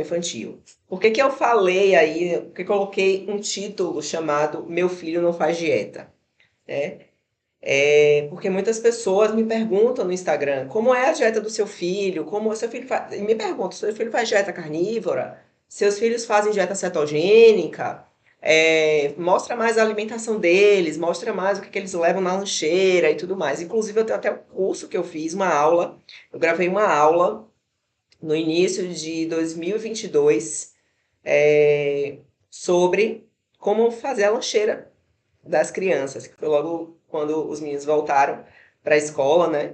infantil. Por que que eu falei aí, por que coloquei um título chamado Meu Filho Não Faz Dieta? Né? Porque muitas pessoas me perguntam no Instagram como é a dieta do seu filho, como o seu filho faz. Me perguntam, seu filho faz dieta carnívora? Seus filhos fazem dieta cetogênica? Mostra mais a alimentação deles, mostra mais o que eles levam na lancheira e tudo mais. Inclusive, eu tenho até um curso que eu fiz, uma aula. Eu gravei uma aula no início de 2022 sobre como fazer a lancheira das crianças, que foi logo quando os meninos voltaram para a escola, né?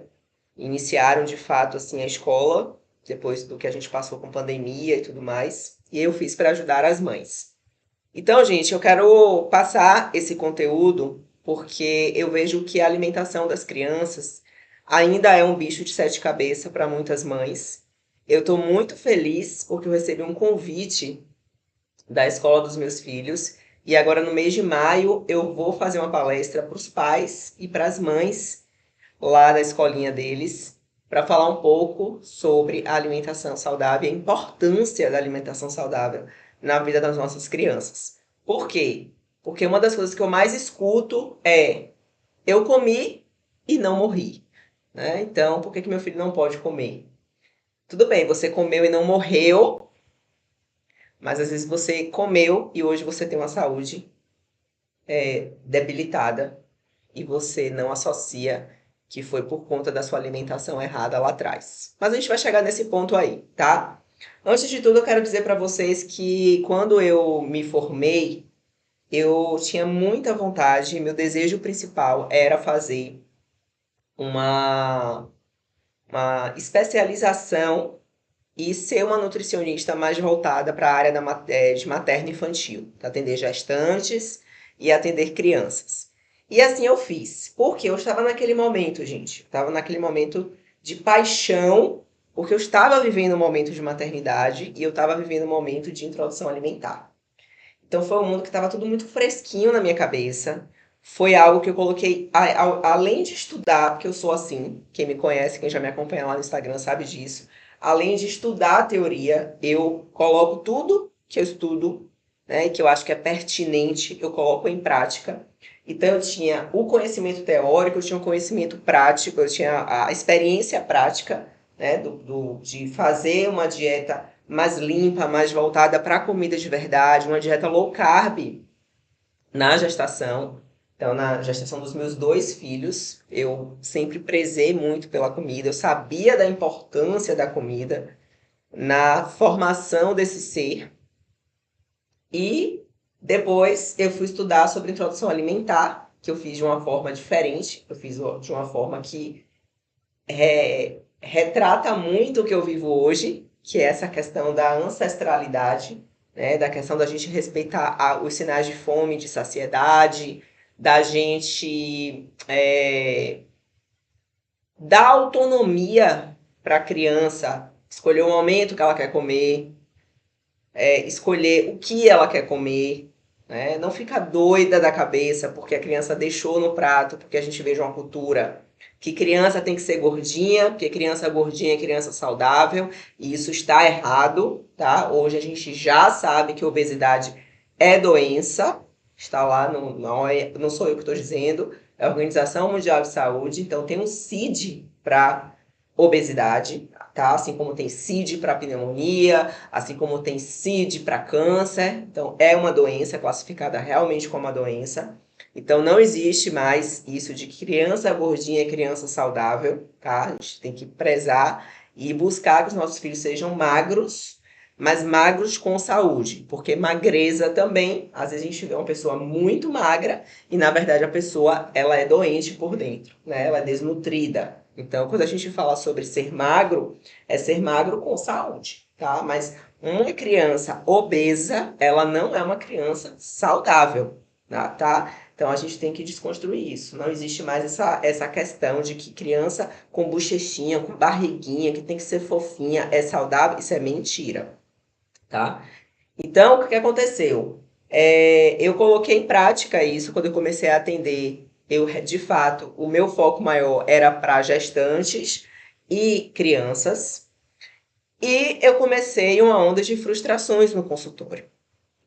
Iniciaram de fato assim a escola, depois do que a gente passou com pandemia e tudo mais. E eu fiz para ajudar as mães. Então, gente, eu quero passar esse conteúdo porque eu vejo que a alimentação das crianças ainda é um bicho de sete cabeças para muitas mães. Eu estou muito feliz porque eu recebi um convite da escola dos meus filhos. E agora, no mês de maio, eu vou fazer uma palestra para os pais e para as mães lá da escolinha deles, para falar um pouco sobre a alimentação saudável e a importância da alimentação saudável na vida das nossas crianças. Por quê? Porque uma das coisas que eu mais escuto é: eu comi e não morri. Né? Então, por que que meu filho não pode comer? Tudo bem, você comeu e não morreu, mas às vezes você comeu e hoje você tem uma saúde debilitada e você não associa que foi por conta da sua alimentação errada lá atrás. Mas a gente vai chegar nesse ponto aí, tá? Antes de tudo, eu quero dizer para vocês que quando eu me formei, eu tinha muita vontade, meu desejo principal era fazer uma, uma especialização e ser uma nutricionista mais voltada para a área de materno infantil, atender gestantes e atender crianças. E assim eu fiz, porque eu estava naquele momento, gente, estava naquele momento de paixão, porque eu estava vivendo um momento de maternidade e eu estava vivendo um momento de introdução alimentar. Então foi um mundo que estava tudo muito fresquinho na minha cabeça. Foi algo que eu coloquei, além de estudar, porque eu sou assim, quem me conhece, quem já me acompanha lá no Instagram sabe disso. Além de estudar a teoria, eu coloco tudo que eu estudo, né, e que eu acho que é pertinente, eu coloco em prática. Então eu tinha o conhecimento teórico, eu tinha o conhecimento prático, eu tinha a experiência prática, né, de fazer uma dieta mais limpa, mais voltada para a comida de verdade, uma dieta low carb na gestação. Então, na gestação dos meus dois filhos, eu sempre prezei muito pela comida, eu sabia da importância da comida na formação desse ser. E depois eu fui estudar sobre introdução alimentar, que eu fiz de uma forma diferente, eu fiz de uma forma que retrata muito o que eu vivo hoje, que é essa questão da ancestralidade, né? Da questão da gente respeitar os sinais de fome, de saciedade, da gente dar autonomia para a criança escolher o momento que ela quer comer, escolher o que ela quer comer, né? Não ficar doida da cabeça porque a criança deixou no prato, porque a gente veja uma cultura que criança tem que ser gordinha, porque criança gordinha é criança saudável, e isso está errado, tá? Hoje a gente já sabe que obesidade é doença, está lá, não sou eu que estou dizendo, é a Organização Mundial de Saúde, então tem um CID para obesidade, tá? Assim como tem CID para pneumonia, assim como tem CID para câncer. Então, é uma doença classificada realmente como uma doença. Então, não existe mais isso de criança gordinha é criança saudável, tá? A gente tem que prezar e buscar que os nossos filhos sejam magros, mas magros com saúde, porque magreza também, às vezes a gente vê uma pessoa muito magra e na verdade a pessoa ela é doente por dentro, né? Ela é desnutrida. Então, quando a gente fala sobre ser magro, é ser magro com saúde, tá? Mas uma criança obesa, ela não é uma criança saudável, tá? Então a gente tem que desconstruir isso. Não existe mais essa questão de que criança com bochechinha, com barriguinha, que tem que ser fofinha, é saudável. Isso é mentira, tá? Então, o que que aconteceu? Eu coloquei em prática isso quando eu comecei a atender. Eu, de fato, o meu foco maior era para gestantes e crianças. E eu comecei uma onda de frustrações no consultório,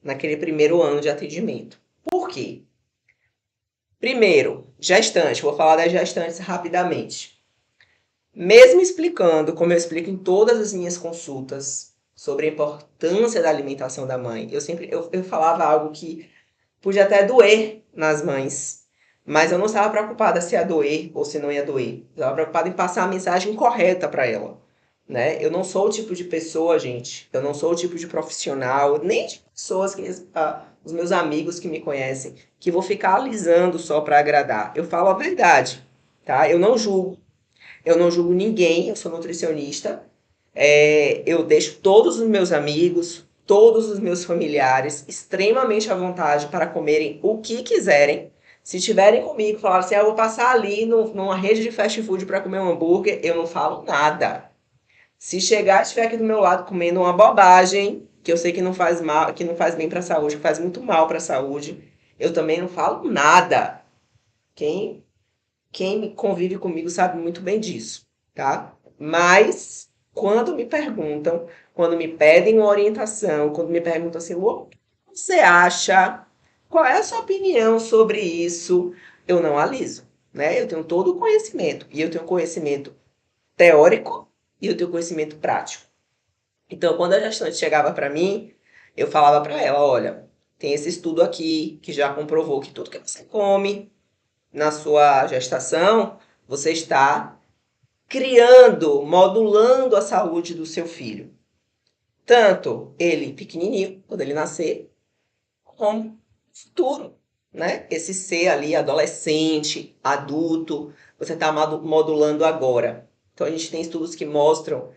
naquele primeiro ano de atendimento. Por quê? Primeiro, gestante. Vou falar das gestantes rapidamente. Mesmo explicando, como eu explico em todas as minhas consultas, sobre a importância da alimentação da mãe, eu falava algo que podia até doer nas mães, mas eu não estava preocupada se ia doer ou se não ia doer. Eu estava preocupada em passar a mensagem correta para ela. Né? Eu não sou o tipo de pessoa, gente, eu não sou o tipo de profissional, nem de pessoas que os meus amigos que me conhecem, que vou ficar alisando só para agradar. Eu falo a verdade, tá? Eu não julgo ninguém, eu sou nutricionista. Eu deixo todos os meus amigos, todos os meus familiares extremamente à vontade para comerem o que quiserem. Se estiverem comigo, falar assim, eu vou passar ali numa rede de fast food para comer um hambúrguer, eu não falo nada. Se chegar e estiver aqui do meu lado comendo uma bobagem, que eu sei que não faz mal, que não faz bem para a saúde, que faz muito mal para a saúde, eu também não falo nada. Quem, quem convive comigo sabe muito bem disso, tá? Mas quando me perguntam, quando me pedem uma orientação, quando me perguntam assim, o que você acha? Qual é a sua opinião sobre isso? Eu não aliso, né? Eu tenho todo o conhecimento e eu tenho conhecimento teórico e eu tenho conhecimento prático. Então, quando a gestante chegava para mim, eu falava para ela, olha, tem esse estudo aqui que já comprovou que tudo que você come na sua gestação, você está criando, modulando a saúde do seu filho. Tanto ele pequenininho, quando ele nascer, como futuro, né? Esse ser ali, adolescente, adulto, você está modulando agora. Então, a gente tem estudos que mostram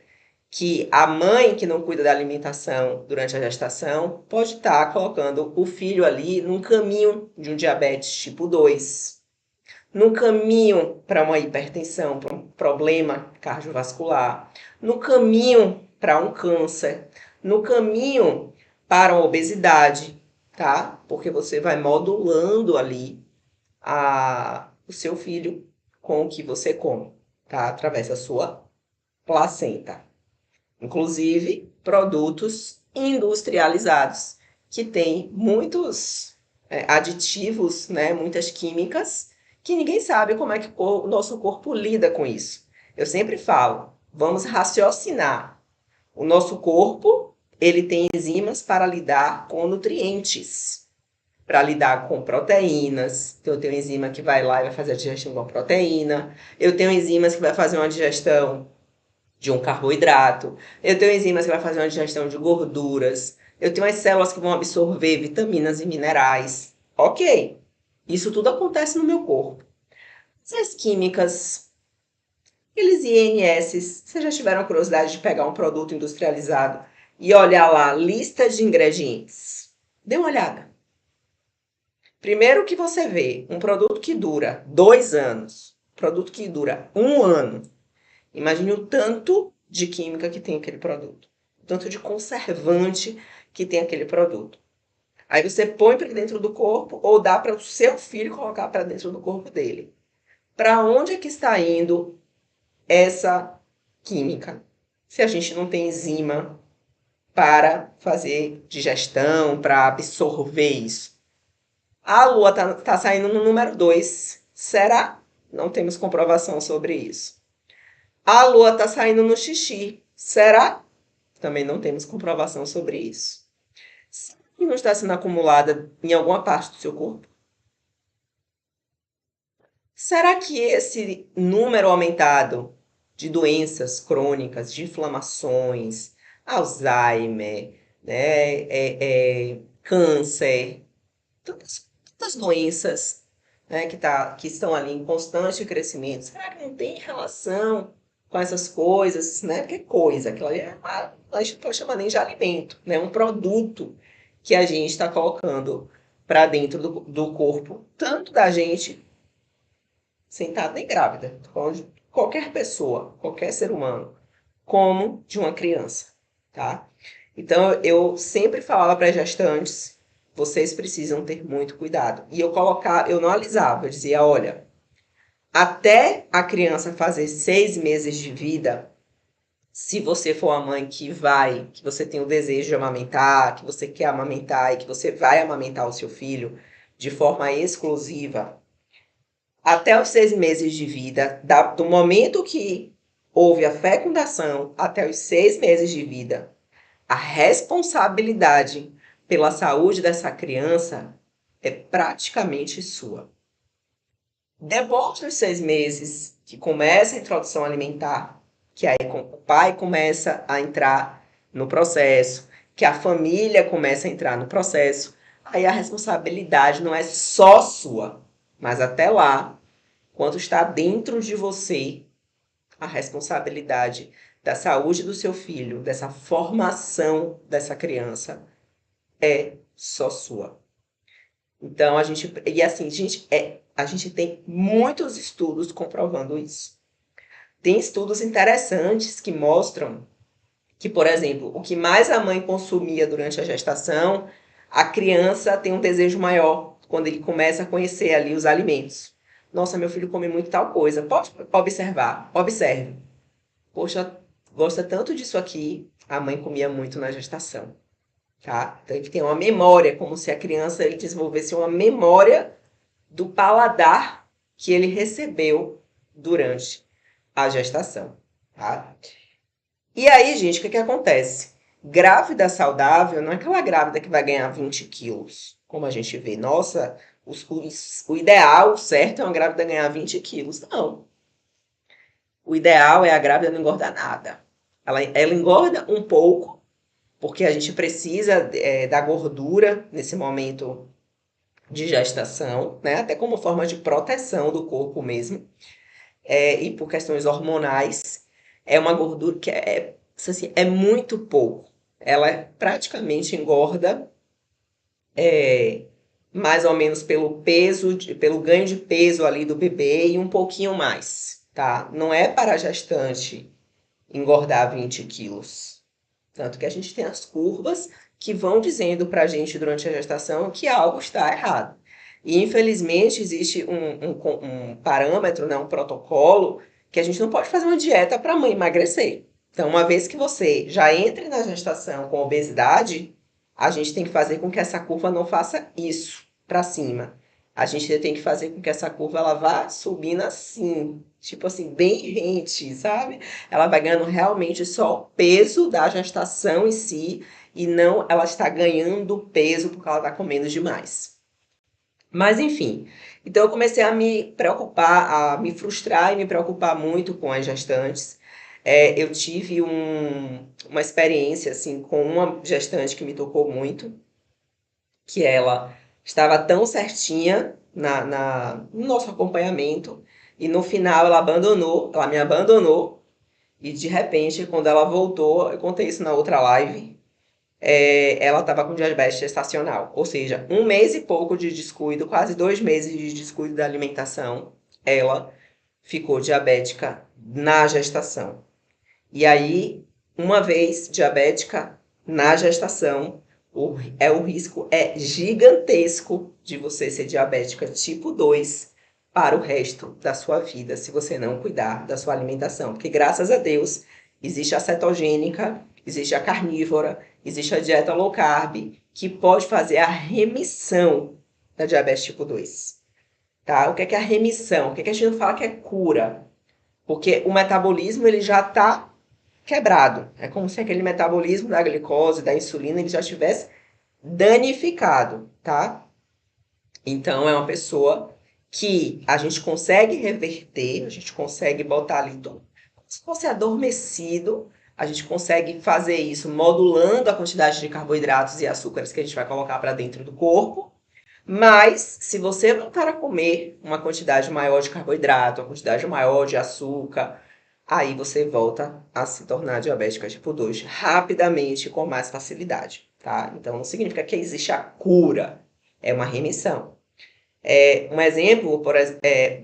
que a mãe que não cuida da alimentação durante a gestação pode estar colocando o filho ali num caminho de um diabetes tipo 2, no caminho para uma hipertensão, para um problema cardiovascular, no caminho para um câncer, no caminho para uma obesidade, tá? Porque você vai modulando ali o seu filho com o que você come, tá? Através da sua placenta. Inclusive, produtos industrializados, que têm muitos aditivos, né, muitas químicas, que ninguém sabe como é que o nosso corpo lida com isso. Eu sempre falo, vamos raciocinar. O nosso corpo, ele tem enzimas para lidar com nutrientes, para lidar com proteínas. Então, eu tenho enzima que vai lá e vai fazer a digestão de uma proteína. Eu tenho enzimas que vai fazer uma digestão de um carboidrato. Eu tenho enzimas que vai fazer uma digestão de gorduras. Eu tenho as células que vão absorver vitaminas e minerais. Ok, isso tudo acontece no meu corpo. E as químicas, aqueles INS, vocês já tiveram curiosidade de pegar um produto industrializado e olhar lá, lista de ingredientes? Dê uma olhada. Primeiro que você vê um produto que dura 2 anos, produto que dura 1 ano. Imagine o tanto de química que tem aquele produto, o tanto de conservante que tem aquele produto. Aí você põe para dentro do corpo ou dá para o seu filho colocar para dentro do corpo dele. Para onde é que está indo essa química? Se a gente não tem enzima para fazer digestão, para absorver isso. A lua está saindo no número 2. Será? Não temos comprovação sobre isso. A lua está saindo no xixi. Será? Também não temos comprovação sobre isso. Se não está sendo acumulada em alguma parte do seu corpo, será que esse número aumentado de doenças crônicas, de inflamações, Alzheimer, né, câncer, tantas doenças, né, que estão ali em constante crescimento, será que não tem relação com essas coisas, né? Porque coisa, aquilo ali a gente pode chamar nem de alimento, né? Um produto que a gente está colocando para dentro do corpo, tanto da gente sentada nem grávida, de qualquer pessoa, qualquer ser humano, como de uma criança, tá? Então eu sempre falava para as gestantes, vocês precisam ter muito cuidado. E eu não alisava, eu dizia, olha, até a criança fazer 6 meses de vida, Se você for a mãe que você tem o desejo de amamentar, que você quer amamentar e que você vai amamentar o seu filho de forma exclusiva, até os 6 meses de vida, do momento que houve a fecundação até os 6 meses de vida, a responsabilidade pela saúde dessa criança é praticamente sua. Depois dos 6 meses que começa a introdução alimentar, que aí o pai começa a entrar no processo, que a família começa a entrar no processo, aí a responsabilidade não é só sua, mas até lá, quando está dentro de você, a responsabilidade da saúde do seu filho, dessa formação dessa criança, é só sua. Então, a gente tem muitos estudos comprovando isso. Tem estudos interessantes que mostram que, por exemplo, o que mais a mãe consumia durante a gestação, a criança tem um desejo maior quando ele começa a conhecer ali os alimentos. Nossa, meu filho come muito tal coisa. Pode observar, observe. Poxa, gosta tanto disso aqui. A mãe comia muito na gestação, tá? Então ele tem uma memória, como se a criança ele desenvolvesse uma memória do paladar que ele recebeu durante a gestação, tá? E aí, gente, o que acontece? Grávida saudável não é aquela grávida que vai ganhar 20 quilos, como a gente vê. Nossa, o ideal, o certo, é uma grávida ganhar 20 quilos. Não. O ideal é a grávida não engordar nada. Ela engorda um pouco, porque a gente precisa da gordura nesse momento de gestação, né? Até como forma de proteção do corpo mesmo, e por questões hormonais. É uma gordura que assim, é muito pouco. Ela praticamente engorda mais ou menos pelo peso, pelo ganho de peso ali do bebê e um pouquinho mais, tá? Não é para a gestante engordar 20 quilos. Tanto que a gente tem as curvas que vão dizendo para a gente durante a gestação que algo está errado. E, infelizmente, existe um parâmetro, né, um protocolo, que a gente não pode fazer uma dieta para a mãe emagrecer. Então, uma vez que você já entre na gestação com obesidade, a gente tem que fazer com que essa curva não faça isso para cima. A gente tem que fazer com que essa curva ela vá subindo assim, tipo assim, bem rente, sabe? Ela vai ganhando realmente só o peso da gestação em si e não ela está ganhando peso porque ela está comendo demais. Mas enfim, então eu comecei a me preocupar, a me frustrar e me preocupar muito com as gestantes. Eu tive uma experiência assim com uma gestante que me tocou muito, que ela estava tão certinha no nosso acompanhamento e no final ela abandonou, ela me abandonou e de repente, quando ela voltou, eu contei isso na outra live, ela estava com diabetes gestacional. Ou seja, 1 mês e pouco de descuido, quase 2 meses de descuido da alimentação, ela ficou diabética na gestação. E aí, uma vez diabética na gestação, o risco é gigantesco de você ser diabética tipo 2 para o resto da sua vida, se você não cuidar da sua alimentação. Porque, graças a Deus, existe a cetogênica, existe a carnívora, existe a dieta low carb, que pode fazer a remissão da diabetes tipo 2. Tá? O que é a remissão? O que a gente não fala que é cura? Porque o metabolismo ele já está quebrado. É como se aquele metabolismo da glicose, da insulina, ele já estivesse danificado, tá? Então, é uma pessoa que a gente consegue reverter, a gente consegue botar ali tudo, como se fosse adormecido, a gente consegue fazer isso modulando a quantidade de carboidratos e açúcares que a gente vai colocar para dentro do corpo. Mas, se você voltar a comer uma quantidade maior de carboidrato, uma quantidade maior de açúcar, aí você volta a se tornar diabética tipo 2 rapidamente, com mais facilidade, tá? Então, não significa que existe a cura, é uma remissão. Um exemplo,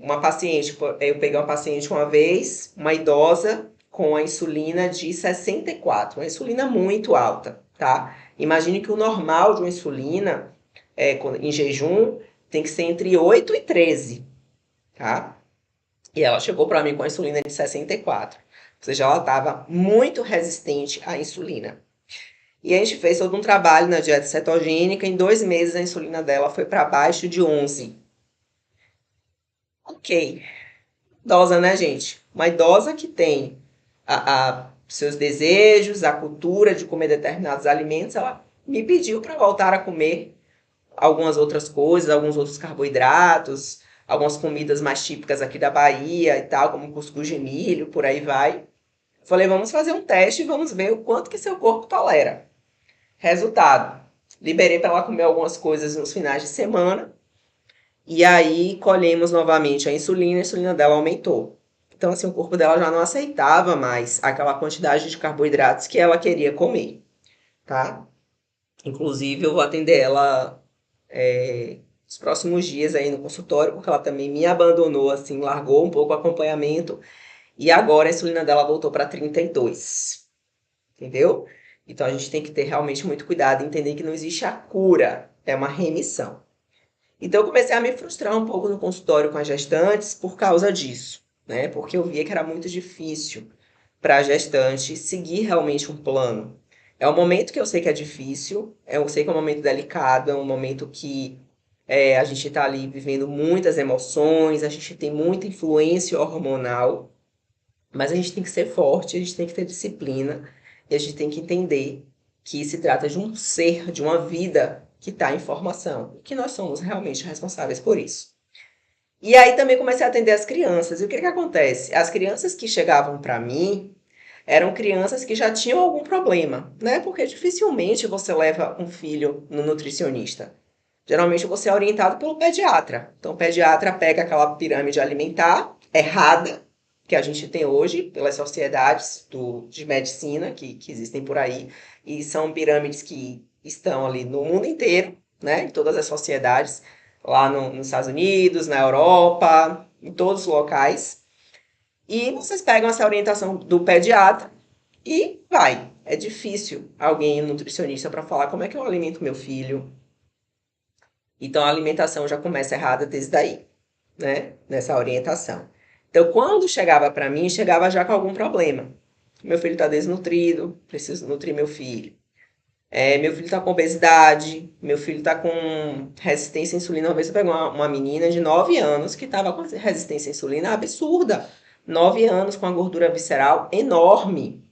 uma paciente, eu peguei uma paciente uma vez, uma idosa, com a insulina de 64, uma insulina muito alta, tá? Imagine que o normal de uma insulina, em jejum, tem que ser entre 8 e 13, tá? E ela chegou para mim com a insulina de 64. Ou seja, ela estava muito resistente à insulina. E a gente fez todo um trabalho na dieta cetogênica. Em 2 meses, a insulina dela foi para baixo de 11. Ok. Idosa, né, gente? Uma idosa que tem seus desejos, a cultura de comer determinados alimentos, ela me pediu para voltar a comer algumas outras coisas, alguns outros carboidratos, algumas comidas mais típicas aqui da Bahia e tal, como cuscuz de milho, por aí vai. Falei, vamos fazer um teste e vamos ver o quanto que seu corpo tolera. Resultado, liberei para ela comer algumas coisas nos finais de semana e aí colhemos novamente a insulina dela aumentou. Então, assim, o corpo dela já não aceitava mais aquela quantidade de carboidratos que ela queria comer, tá? Inclusive, eu vou atender ela nos próximos dias aí no consultório, porque ela também me abandonou, assim, largou um pouco o acompanhamento. E agora a insulina dela voltou para 32, entendeu? Então, a gente tem que ter realmente muito cuidado e entender que não existe a cura, é uma remissão. Então, eu comecei a me frustrar um pouco no consultório com as gestantes por causa disso, né? Porque eu via que era muito difícil para a gestante seguir realmente um plano. É um momento que eu sei que é difícil, eu sei que é um momento delicado, é um momento que a gente está ali vivendo muitas emoções, a gente tem muita influência hormonal, mas a gente tem que ser forte, a gente tem que ter disciplina e a gente tem que entender que se trata de um ser, de uma vida que está em formação e que nós somos realmente responsáveis por isso. E aí também comecei a atender as crianças. E o que que acontece? As crianças que chegavam para mim eram crianças que já tinham algum problema, né? Porque dificilmente você leva um filho no nutricionista. Geralmente você é orientado pelo pediatra. Então o pediatra pega aquela pirâmide alimentar errada que a gente tem hoje pelas sociedades de medicina que existem por aí e são pirâmides que estão ali no mundo inteiro, né? Em todas as sociedades, lá nos Estados Unidos, na Europa, em todos os locais. E vocês pegam essa orientação do pediatra e vai. É difícil alguém, um nutricionista, para falar como é que eu alimento meu filho. Então a alimentação já começa errada desde daí, né? Nessa orientação. Então quando chegava para mim, chegava já com algum problema. Meu filho está desnutrido, preciso nutrir meu filho. Meu filho está com obesidade, meu filho está com resistência à insulina. Uma vez eu peguei uma menina de 9 anos que estava com resistência à insulina absurda. 9 anos com a gordura visceral enorme.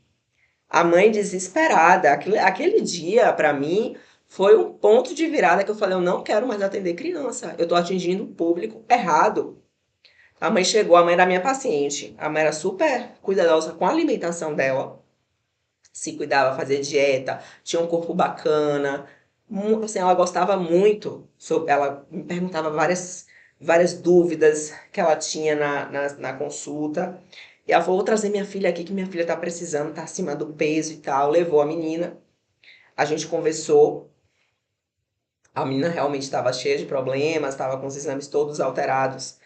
A mãe desesperada. Aquele dia, para mim, foi um ponto de virada que eu falei: eu não quero mais atender criança. Eu estou atingindo o público errado. A mãe chegou, a mãe era minha paciente. A mãe era super cuidadosa com a alimentação dela. Se cuidava, fazia dieta, tinha um corpo bacana. Assim, ela gostava muito. Ela me perguntava várias dúvidas que ela tinha na consulta. E ela falou: vou trazer minha filha aqui, que minha filha tá precisando, tá acima do peso e tal. Levou a menina, a gente conversou. A menina realmente estava cheia de problemas, estava com os exames todos alterados.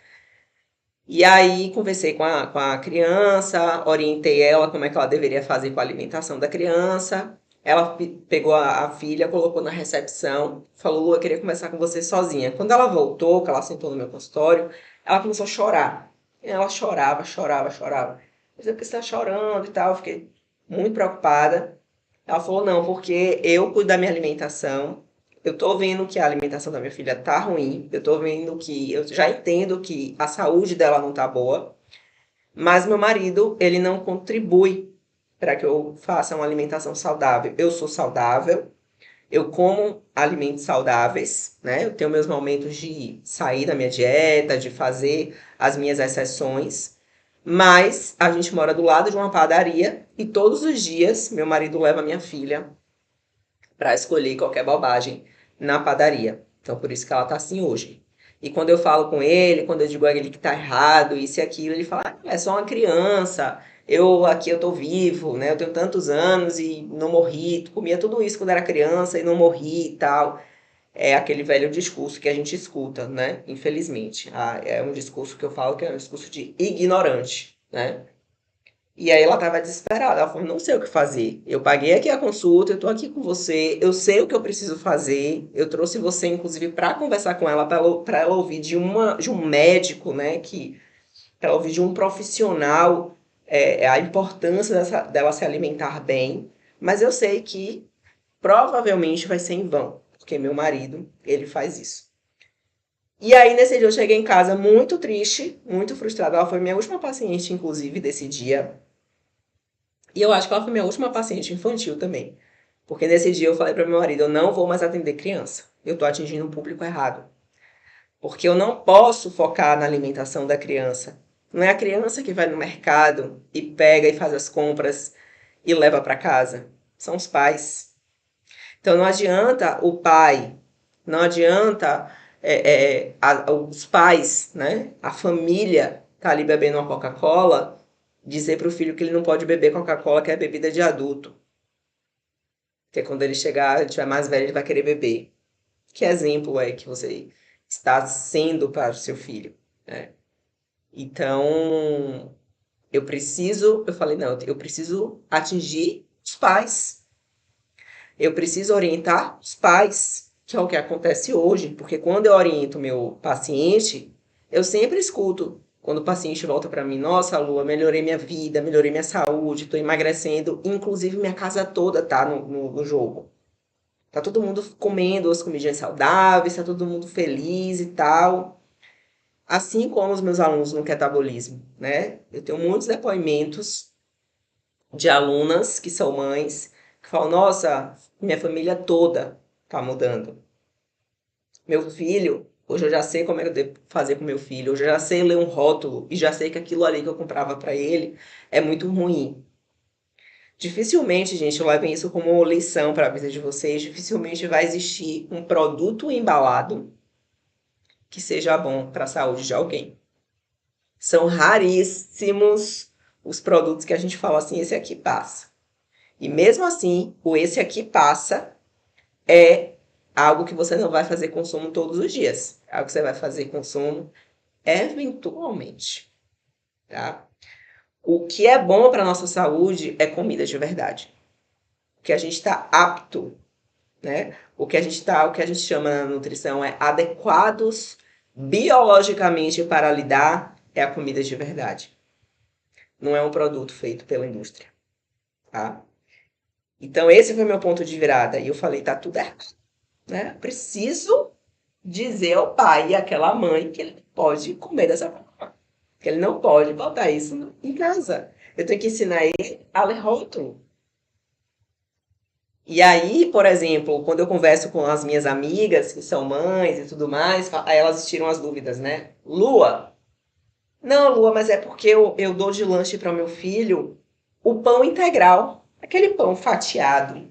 E aí conversei com a criança, orientei ela como é que ela deveria fazer com a alimentação da criança. Ela pegou a filha, colocou na recepção, falou: Lu, eu queria conversar com você sozinha. Quando ela voltou, que ela sentou no meu consultório, ela começou a chorar. E ela chorava, chorava, chorava. Eu disse: por que você está chorando e tal? Eu fiquei muito preocupada. Ela falou: não, porque eu cuido da minha alimentação. Eu tô vendo que a alimentação da minha filha tá ruim. Eu tô vendo que eu já entendo que a saúde dela não tá boa, mas meu marido, ele não contribui para que eu faça uma alimentação saudável. Eu sou saudável, eu como alimentos saudáveis, né? Eu tenho meus momentos de sair da minha dieta, de fazer as minhas exceções, mas a gente mora do lado de uma padaria e todos os dias meu marido leva minha filha para escolher qualquer bobagem na padaria. Então, por isso que ela tá assim hoje. E quando eu falo com ele, quando eu digo a ele que tá errado, isso e aquilo, ele fala: ah, é só uma criança, eu tô vivo, né? Eu tenho tantos anos e não morri, comia tudo isso quando era criança e não morri e tal. É aquele velho discurso que a gente escuta, né? Infelizmente. É um discurso que eu falo que é um discurso de ignorante, né? E aí ela estava desesperada. Ela falou: não sei o que fazer. Eu paguei aqui a consulta, eu estou aqui com você, eu sei o que eu preciso fazer. Eu trouxe você, inclusive, para conversar com ela, para ela ouvir de um médico, né? Para ela ouvir de um profissional a importância dela se alimentar bem, mas eu sei que provavelmente vai ser em vão, porque meu marido, ele faz isso. E aí, nesse dia, eu cheguei em casa muito triste, muito frustrada. Ela foi minha última paciente, inclusive, desse dia. E eu acho que ela foi minha última paciente infantil também. Porque nesse dia eu falei para meu marido, eu não vou mais atender criança. Eu tô atingindo um público errado. Porque eu não posso focar na alimentação da criança. Não é a criança que vai no mercado e pega e faz as compras e leva para casa. São os pais. Então não adianta o pai, não adianta os pais, né? A família tá ali bebendo uma Coca-Cola, dizer para o filho que ele não pode beber Coca-Cola, que é bebida de adulto. Porque quando ele chegar, ele tiver mais velho, ele vai querer beber. Que exemplo é que você está sendo para o seu filho, né? Então, eu falei, não, eu preciso atingir os pais. Eu preciso orientar os pais, que é o que acontece hoje, porque quando eu oriento meu paciente, eu sempre escuto. Quando o paciente volta para mim, nossa, Lua, melhorei minha vida, melhorei minha saúde, estou emagrecendo, inclusive minha casa toda tá no jogo. Tá todo mundo comendo as comidinhas saudáveis, tá todo mundo feliz e tal. Assim como os meus alunos no catabolismo, né? Eu tenho muitos depoimentos de alunas que são mães que falam: nossa, minha família toda tá mudando. Meu filho, hoje eu já sei como é que eu devo fazer com meu filho, hoje eu já sei ler um rótulo e já sei que aquilo ali que eu comprava para ele é muito ruim. Dificilmente, gente, levem isso como lição para a vida de vocês. Dificilmente vai existir um produto embalado que seja bom para a saúde de alguém. São raríssimos os produtos que a gente fala assim, esse aqui passa. E mesmo assim, o esse aqui passa é algo que você não vai fazer consumo todos os dias. É algo que você vai fazer consumo eventualmente, tá? O que é bom para nossa saúde é comida de verdade. O que a gente está apto, né? O que a gente chama na nutrição é adequados biologicamente para lidar é a comida de verdade. Não é um produto feito pela indústria, tá? Então esse foi meu ponto de virada e eu falei, tá tudo errado, né? Preciso dizer ao pai e àquela mãe que ele pode comer dessa forma, que ele não pode botar isso em casa. Eu tenho que ensinar ele a ler rótulo. E aí, por exemplo, quando eu converso com as minhas amigas, que são mães e tudo mais, aí elas tiram as dúvidas, né? Lua, não, Lua, mas é porque eu dou de lanche para o meu filho o pão integral, aquele pão fatiado.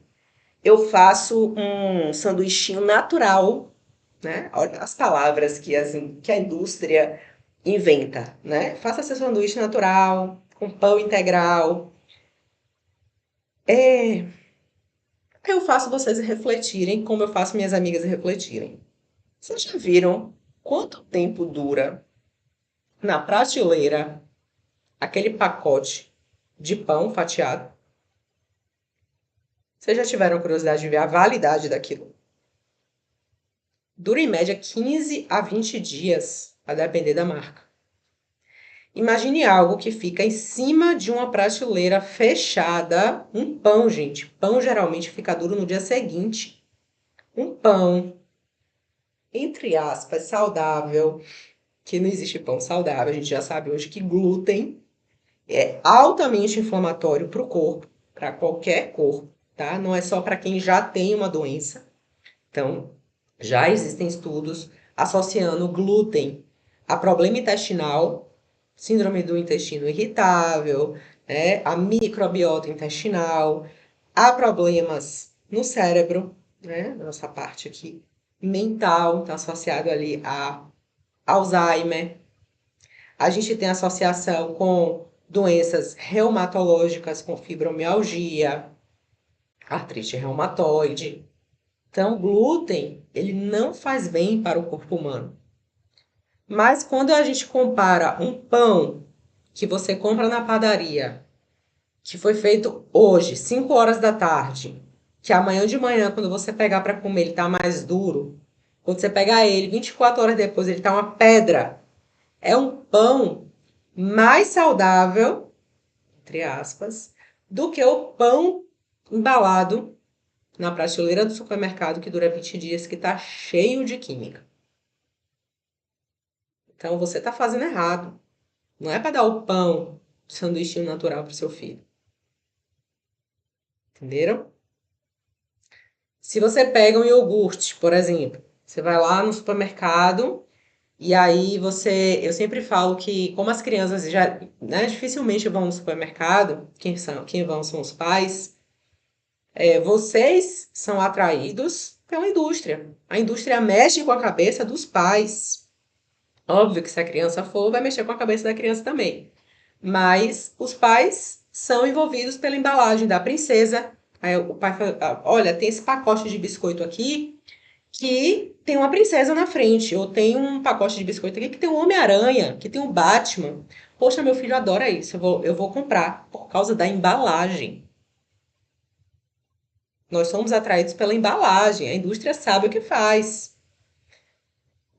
Eu faço um sanduichinho natural, né? Olha as palavras que a indústria inventa, né? Faça seu sanduíche natural, com pão integral. É, eu faço vocês refletirem como eu faço minhas amigas refletirem. Vocês já viram quanto tempo dura na prateleira aquele pacote de pão fatiado? Vocês já tiveram curiosidade de ver a validade daquilo? Dura em média 15 a 20 dias, a depender da marca. Imagine algo que fica em cima de uma prateleira fechada. Um pão, gente. Pão geralmente fica duro no dia seguinte. Um pão, entre aspas, saudável, que não existe pão saudável. A gente já sabe hoje que glúten é altamente inflamatório para o corpo, para qualquer corpo, tá? Não é só para quem já tem uma doença. Então, já existem estudos associando glúten a problema intestinal, síndrome do intestino irritável, né, a microbiota intestinal, há problemas no cérebro, né, nossa parte aqui mental, está associado ali a Alzheimer. A gente tem associação com doenças reumatológicas, com fibromialgia, artrite reumatoide. Então, o glúten, ele não faz bem para o corpo humano. Mas quando a gente compara um pão que você compra na padaria, que foi feito hoje, 5 horas da tarde, que amanhã de manhã, quando você pegar para comer, ele tá mais duro. Quando você pegar ele, 24 horas depois, ele tá uma pedra. É um pão mais saudável entre aspas, do que o pão embalado na prateleira do supermercado que dura 20 dias, que está cheio de química. Então você está fazendo errado. Não é para dar o pão, o sanduíche natural para o seu filho. Entenderam? Se você pega um iogurte, por exemplo, você vai lá no supermercado e aí eu sempre falo que como as crianças já, né, dificilmente vão no supermercado, quem vão são os pais, vocês são atraídos pela indústria. A indústria mexe com a cabeça dos pais. Óbvio que se a criança for, vai mexer com a cabeça da criança também. Mas os pais são envolvidos pela embalagem da princesa. Aí o pai fala, olha, tem esse pacote de biscoito aqui que tem uma princesa na frente. Ou tem um pacote de biscoito aqui que tem um Homem-Aranha, que tem um Batman. Poxa, meu filho adora isso, eu vou comprar por causa da embalagem. Nós somos atraídos pela embalagem. A indústria sabe o que faz.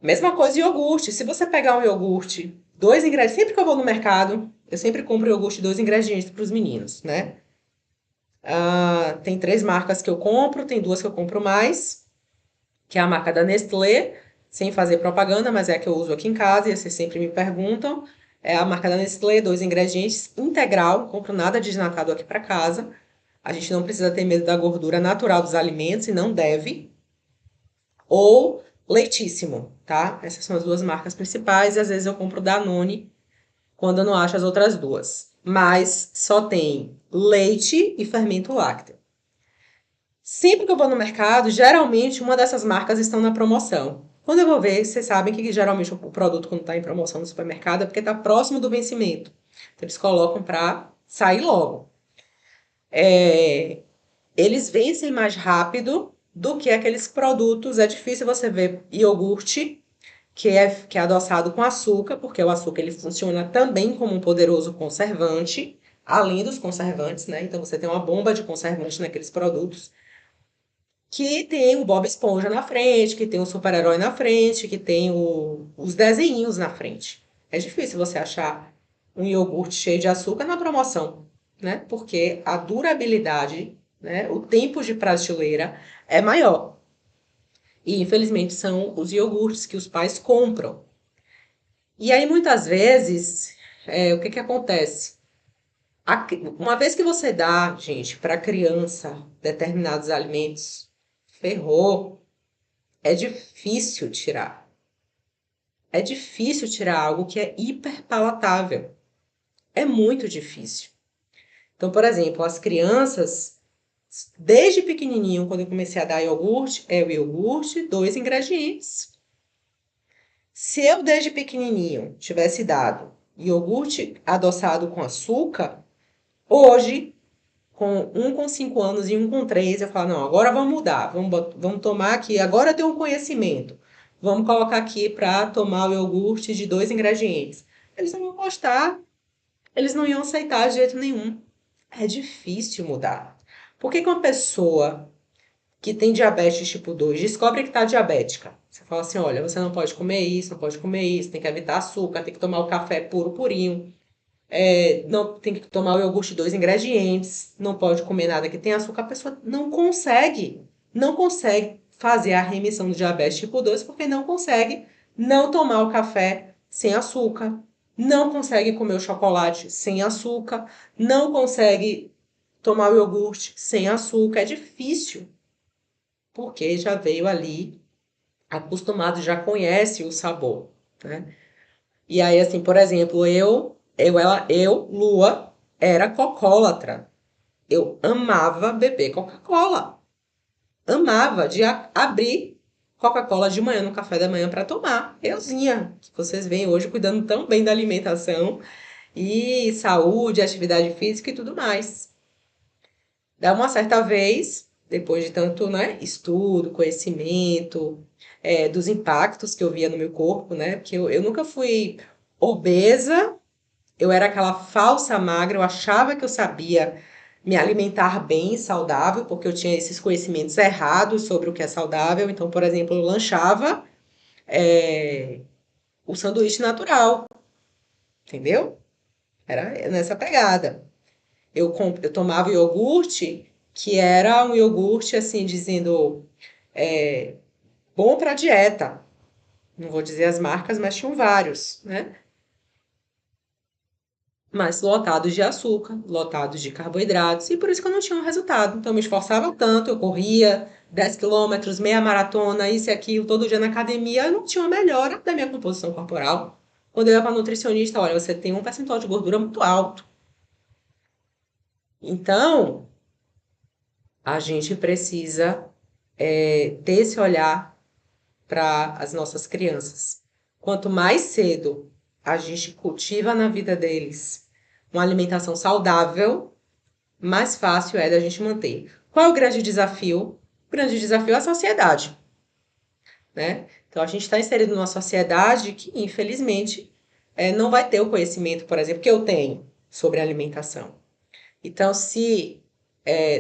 Mesma coisa de iogurte. Se você pegar um iogurte, dois ingredientes, sempre que eu vou no mercado, eu sempre compro iogurte dois ingredientes para os meninos, né? Tem 3 marcas que eu compro, tem 2 que eu compro mais, que é a marca da Nestlé, sem fazer propaganda, mas é a que eu uso aqui em casa e vocês sempre me perguntam. É a marca da Nestlé, 2 ingredientes, integral, não compro nada desnatado aqui para casa. A gente não precisa ter medo da gordura natural dos alimentos e não deve. Ou Leitíssimo, tá? Essas são as 2 marcas principais e às vezes eu compro Danone quando eu não acho as outras 2. Mas só tem leite e fermento lácteo. Sempre que eu vou no mercado, geralmente uma dessas marcas estão na promoção. Quando eu vou ver, vocês sabem que geralmente o produto quando está em promoção no supermercado é porque está próximo do vencimento. Então eles colocam para sair logo. Eles vencem mais rápido do que aqueles produtos. É difícil você ver iogurte que é adoçado com açúcar, porque o açúcar ele funciona também como um poderoso conservante, além dos conservantes, né? Então você tem uma bomba de conservante naqueles produtos que tem o Bob Esponja na frente, que tem o super-herói na frente, que tem os desenhinhos na frente. É difícil você achar um iogurte cheio de açúcar na promoção, né? Porque a durabilidade, né, o tempo de prateleira é maior. E infelizmente são os iogurtes que os pais compram. E aí muitas vezes, o que que acontece? Uma vez que você dá, gente, para a criança determinados alimentos, ferrou, é difícil tirar. É difícil tirar algo que é hiperpalatável. É muito difícil. Então, por exemplo, as crianças, desde pequenininho, quando eu comecei a dar iogurte, é o iogurte, 2 ingredientes. Se eu, desde pequenininho, tivesse dado iogurte adoçado com açúcar, hoje, um com 5 anos e um com 3, eu falo, não, agora vamos mudar, vamos tomar aqui, agora eu tenho um conhecimento. Vamos colocar aqui para tomar o iogurte de 2 ingredientes. Eles não iam gostar, eles não iam aceitar de jeito nenhum. É difícil mudar. Por que que uma pessoa que tem diabetes tipo 2 descobre que está diabética? Você fala assim, olha, você não pode comer isso, não pode comer isso, tem que evitar açúcar, tem que tomar o café puro, purinho. Não tem que tomar o iogurte de 2 ingredientes, não pode comer nada que tenha açúcar, a pessoa não consegue fazer a remissão do diabetes tipo 2 porque não consegue não tomar o café sem açúcar, não consegue comer o chocolate sem açúcar, não consegue tomar o iogurte sem açúcar, é difícil, porque já veio ali acostumado, já conhece o sabor, né? E aí, assim, por exemplo, Lua, era cocólatra. Eu amava beber Coca-Cola. Amava de abrir Coca-Cola de manhã no café da manhã para tomar. Euzinha, que vocês veem hoje cuidando tão bem da alimentação e saúde, atividade física e tudo mais. Dá uma certa vez, depois de tanto, né, estudo, conhecimento, dos impactos que eu via no meu corpo, né? Porque eu nunca fui obesa. Eu era aquela falsa magra, eu achava que eu sabia me alimentar bem, saudável, porque eu tinha esses conhecimentos errados sobre o que é saudável. Então, por exemplo, eu lanchava é, o sanduíche natural, entendeu? Era nessa pegada. Eu tomava iogurte que era um iogurte, assim, dizendo bom para dieta. Não vou dizer as marcas, mas tinham vários, né? Mas lotados de açúcar, lotados de carboidratos, e por isso que eu não tinha um resultado. Então eu me esforçava tanto, eu corria 10 quilômetros, meia maratona, isso e aquilo, todo dia na academia, eu não tinha uma melhora da minha composição corporal. Quando eu ia para a nutricionista, olha, você tem um percentual de gordura muito alto. Então, a gente precisa ter esse olhar para as nossas crianças. Quanto mais cedo a gente cultiva na vida deles uma alimentação saudável, mais fácil é da gente manter. Qual é o grande desafio? O grande desafio é a sociedade, né? Então a gente está inserido numa sociedade que, infelizmente, não vai ter o conhecimento, por exemplo, que eu tenho sobre alimentação. Então, se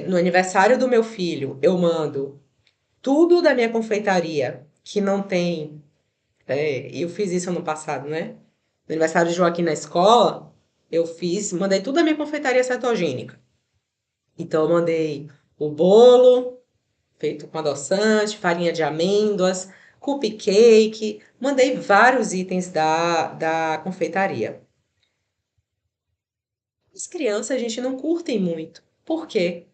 no aniversário do meu filho eu mando tudo da minha confeitaria que não tem, eu fiz isso ano passado, né? No aniversário de Joaquim na escola, mandei tudo da minha confeitaria cetogênica. Então, eu mandei o bolo feito com adoçante, farinha de amêndoas, cupcake, mandei vários itens da confeitaria. As crianças a gente não curtem muito. Por quê?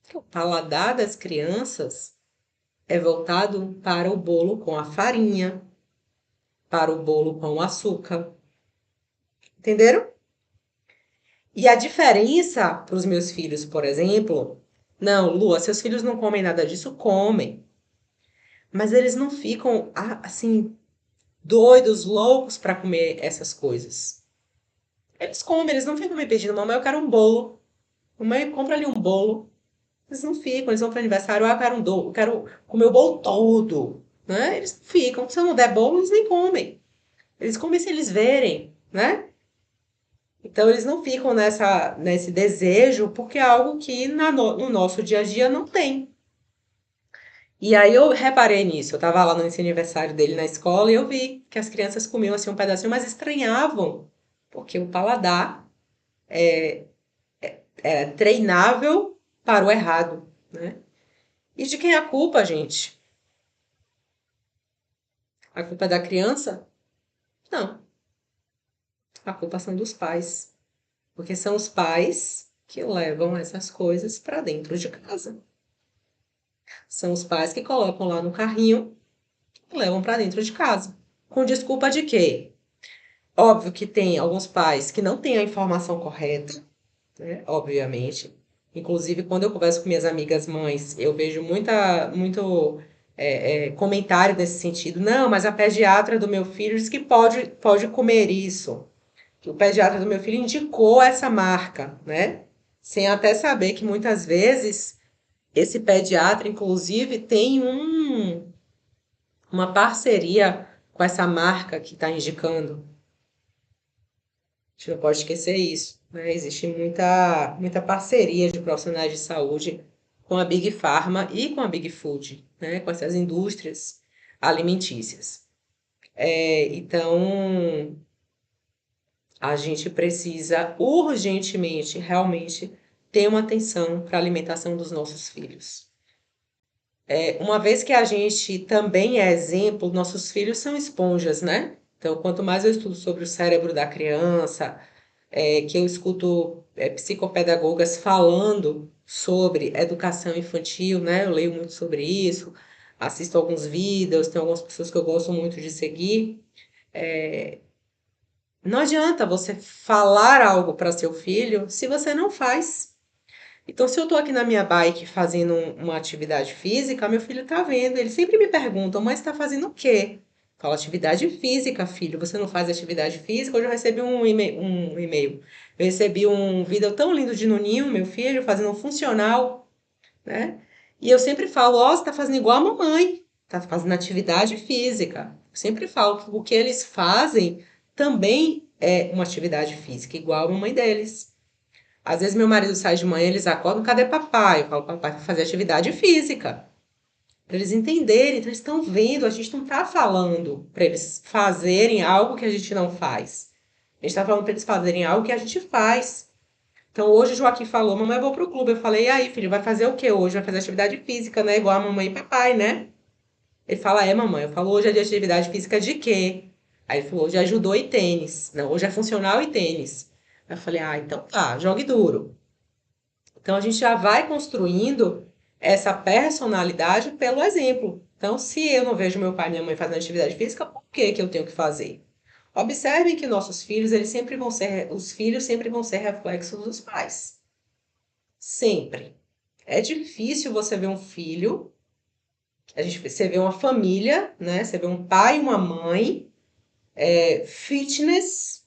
Porque o paladar das crianças é voltado para o bolo com a farinha, para o bolo com o açúcar. Entenderam? E a diferença para os meus filhos, por exemplo, não, Lua, seus filhos não comem nada disso, comem. Mas eles não ficam assim doidos, loucos para comer essas coisas. Eles comem, eles não ficam me pedindo, mamãe, eu quero um bolo. Mamãe, compra ali um bolo. Eles não ficam, eles vão para aniversário, eu quero um bolo, eu quero comer o bolo todo, né? Eles não ficam. Se eu não der bolo, eles nem comem. Eles comem se eles verem, né? Então eles não ficam nesse desejo, porque é algo que no nosso dia a dia não tem. E aí eu reparei nisso. Eu tava lá nesse aniversário dele na escola e eu vi que as crianças comiam assim um pedacinho, mas estranhavam, porque o paladar é treinável para o errado, né? E de quem é a culpa, gente? A culpa é da criança? Não, a culpa são dos pais, porque são os pais que levam essas coisas para dentro de casa. São os pais que colocam lá no carrinho e levam para dentro de casa. Com desculpa de quê? Óbvio que tem alguns pais que não têm a informação correta, né? Obviamente. Inclusive, quando eu converso com minhas amigas mães, eu vejo muito comentário nesse sentido. Não, mas a pediatra do meu filho diz que pode comer isso. Que o pediatra do meu filho indicou essa marca, né? Sem até saber que muitas vezes esse pediatra, inclusive, tem uma parceria com essa marca que está indicando. A gente não pode esquecer isso, né? Existe muita parceria de profissionais de saúde com a Big Pharma e com a Big Food, né? Com essas indústrias alimentícias. Então, a gente precisa urgentemente, realmente, ter uma atenção para a alimentação dos nossos filhos. Uma vez que a gente também é exemplo, nossos filhos são esponjas, né? Então, quanto mais eu estudo sobre o cérebro da criança, que eu escuto psicopedagogas falando sobre educação infantil, né? Eu leio muito sobre isso, assisto alguns vídeos, tem algumas pessoas que eu gosto muito de seguir. Não adianta você falar algo para seu filho se você não faz. Então, se eu estou aqui na minha bike fazendo uma atividade física, meu filho está vendo. Ele sempre me pergunta, mas está fazendo o quê? Fala, atividade física, filho. Você não faz atividade física? Hoje eu recebi um e-mail. Eu recebi um vídeo tão lindo de Nuninho, meu filho, fazendo um funcional, né? E eu sempre falo, ó, você está fazendo igual a mamãe. Está fazendo atividade física. Eu sempre falo que o que eles fazem também é uma atividade física, igual a mamãe deles. Às vezes meu marido sai de manhã, eles acordam, cadê papai? Eu falo, papai vai fazer atividade física. Para eles entenderem, então eles estão vendo, a gente não está falando para eles fazerem algo que a gente não faz. A gente está falando para eles fazerem algo que a gente faz. Então, hoje o Joaquim falou, mamãe, eu vou pro clube. Eu falei, e aí, filho, vai fazer o que hoje? Vai fazer atividade física, né? Igual a mamãe e papai, né? Ele fala, é, mamãe. Eu falo, hoje é de atividade física de quê? Aí ele falou, hoje é judô e tênis. Não, hoje é funcional e tênis. Aí eu falei, ah, então tá, jogue duro. Então, a gente já vai construindo essa personalidade pelo exemplo. Então, se eu não vejo meu pai e minha mãe fazendo atividade física, por que que eu tenho que fazer? Observem que nossos filhos, eles sempre vão ser, os filhos sempre vão ser reflexos dos pais. Sempre. É difícil você ver um filho, você vê uma família, né? Você vê um pai e uma mãe, fitness,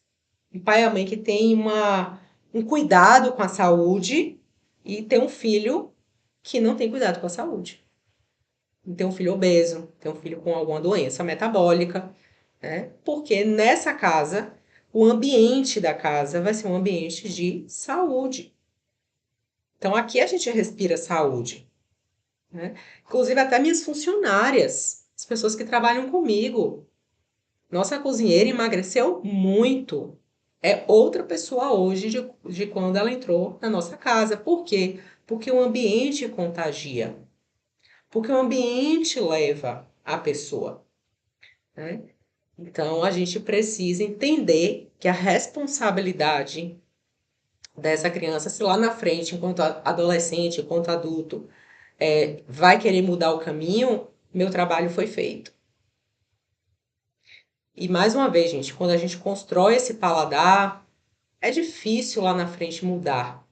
um pai e uma mãe que tem um cuidado com a saúde e tem um filho que não tem cuidado com a saúde. Tem um filho obeso, tem um filho com alguma doença metabólica, né? Porque nessa casa, o ambiente da casa vai ser um ambiente de saúde. Então aqui a gente respira saúde, né? Inclusive até minhas funcionárias, as pessoas que trabalham comigo. Nossa cozinheira emagreceu muito. É outra pessoa hoje de quando ela entrou na nossa casa. Por quê? Porque o ambiente contagia. Porque o ambiente leva a pessoa, né? Então, a gente precisa entender que a responsabilidade dessa criança, se lá na frente, enquanto adolescente, enquanto adulto, vai querer mudar o caminho, meu trabalho foi feito. E mais uma vez, gente, quando a gente constrói esse paladar, é difícil lá na frente mudar.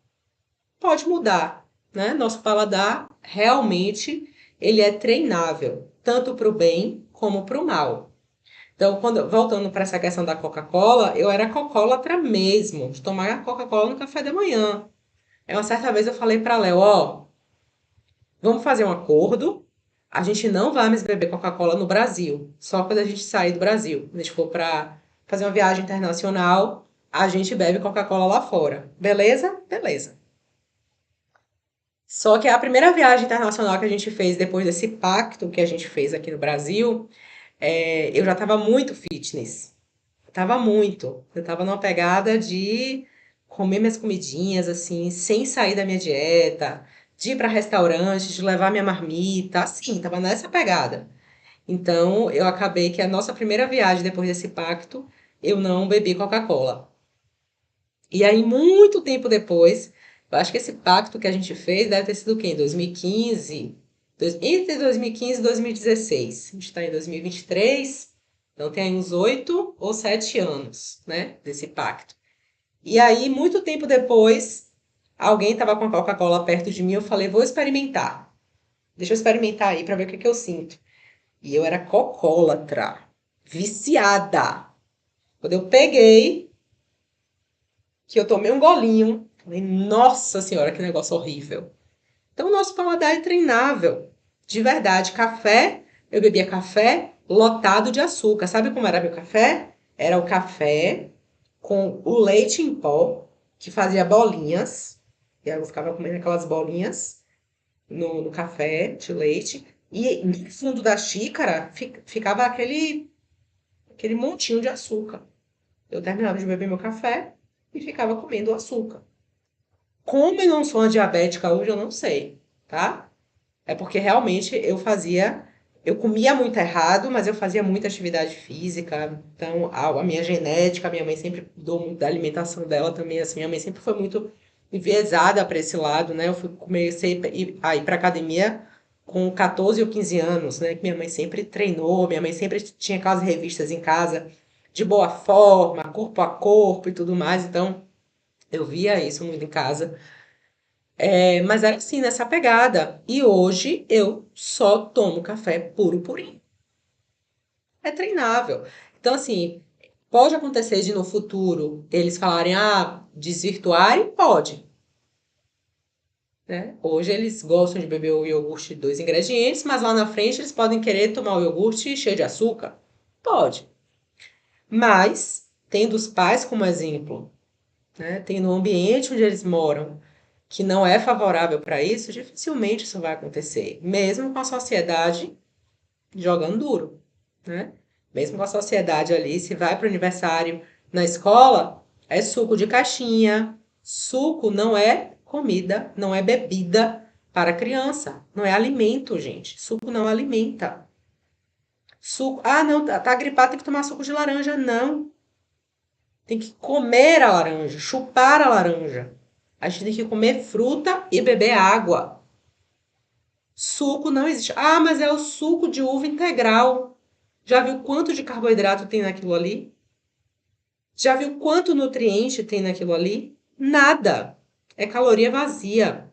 Pode mudar, né? Nosso paladar realmente ele é treinável, tanto para o bem como para o mal. Então, voltando para essa questão da Coca-Cola, eu era cocólatra mesmo, de tomar a Coca-Cola no café da manhã. Aí uma certa vez eu falei para Léo, ó, vamos fazer um acordo, a gente não vai mais beber Coca-Cola no Brasil, só quando a gente sair do Brasil. Quando a gente for para fazer uma viagem internacional, a gente bebe Coca-Cola lá fora. Beleza? Beleza. Só que a primeira viagem internacional que a gente fez depois desse pacto que a gente fez aqui no Brasil, eu já estava muito fitness. Tava muito. Eu tava numa pegada de comer minhas comidinhas, assim, sem sair da minha dieta, de ir para restaurante, de levar minha marmita, assim, tava nessa pegada. Então, eu acabei que a nossa primeira viagem depois desse pacto, eu não bebi Coca-Cola. E aí, muito tempo depois, eu acho que esse pacto que a gente fez deve ter sido o quê? Em 2015? Entre 2015 e 2016. A gente está em 2023, então tem aí uns 8 ou 7 anos, né, desse pacto. E aí, muito tempo depois, alguém estava com a Coca-Cola perto de mim, eu falei, vou experimentar. Deixa eu experimentar aí para ver o que que eu sinto. E eu era cocólatra, viciada. Quando eu peguei, que eu tomei um golinho. Falei, nossa senhora, que negócio horrível. Então, o nosso paladar é treinável. De verdade, café, eu bebia café lotado de açúcar. Sabe como era meu café? Era o café com o leite em pó, que fazia bolinhas. E aí eu ficava comendo aquelas bolinhas no café de leite. E no fundo da xícara ficava aquele montinho de açúcar. Eu terminava de beber meu café e ficava comendo o açúcar. Como eu não sou uma diabética hoje, eu não sei, tá? É porque realmente eu comia muito errado, mas eu fazia muita atividade física. Então, a minha genética, a minha mãe sempre cuidou muito da alimentação dela também, assim, minha mãe sempre foi muito enviesada para esse lado, né? Comecei a ir para academia com 14 ou 15 anos, né? Que minha mãe sempre treinou, minha mãe sempre tinha aquelas revistas em casa de boa forma, corpo a corpo e tudo mais. Então, eu via isso muito em casa. Mas era assim, nessa pegada. E hoje eu só tomo café puro purinho. É treinável. Então, assim, pode acontecer de no futuro eles falarem, ah, desvirtuarem? Pode, né? Hoje eles gostam de beber o iogurte de 2 ingredientes, mas lá na frente eles podem querer tomar o iogurte cheio de açúcar? Pode. Mas, tendo os pais como exemplo, né? Tendo o ambiente onde eles moram, que não é favorável para isso, dificilmente isso vai acontecer, mesmo com a sociedade jogando duro, né? Mesmo com a sociedade ali, se vai para o aniversário na escola, é suco de caixinha, Suco não é comida, não é bebida para criança. Não é alimento, gente. Suco não alimenta. Suco. Ah, não, tá gripado, tem que tomar suco de laranja. Não. Tem que comer a laranja, chupar a laranja. A gente tem que comer fruta e beber água. Suco não existe. Ah, mas é o suco de uva integral. Já viu quanto de carboidrato tem naquilo ali? Já viu quanto nutriente tem naquilo ali? Nada. É caloria vazia.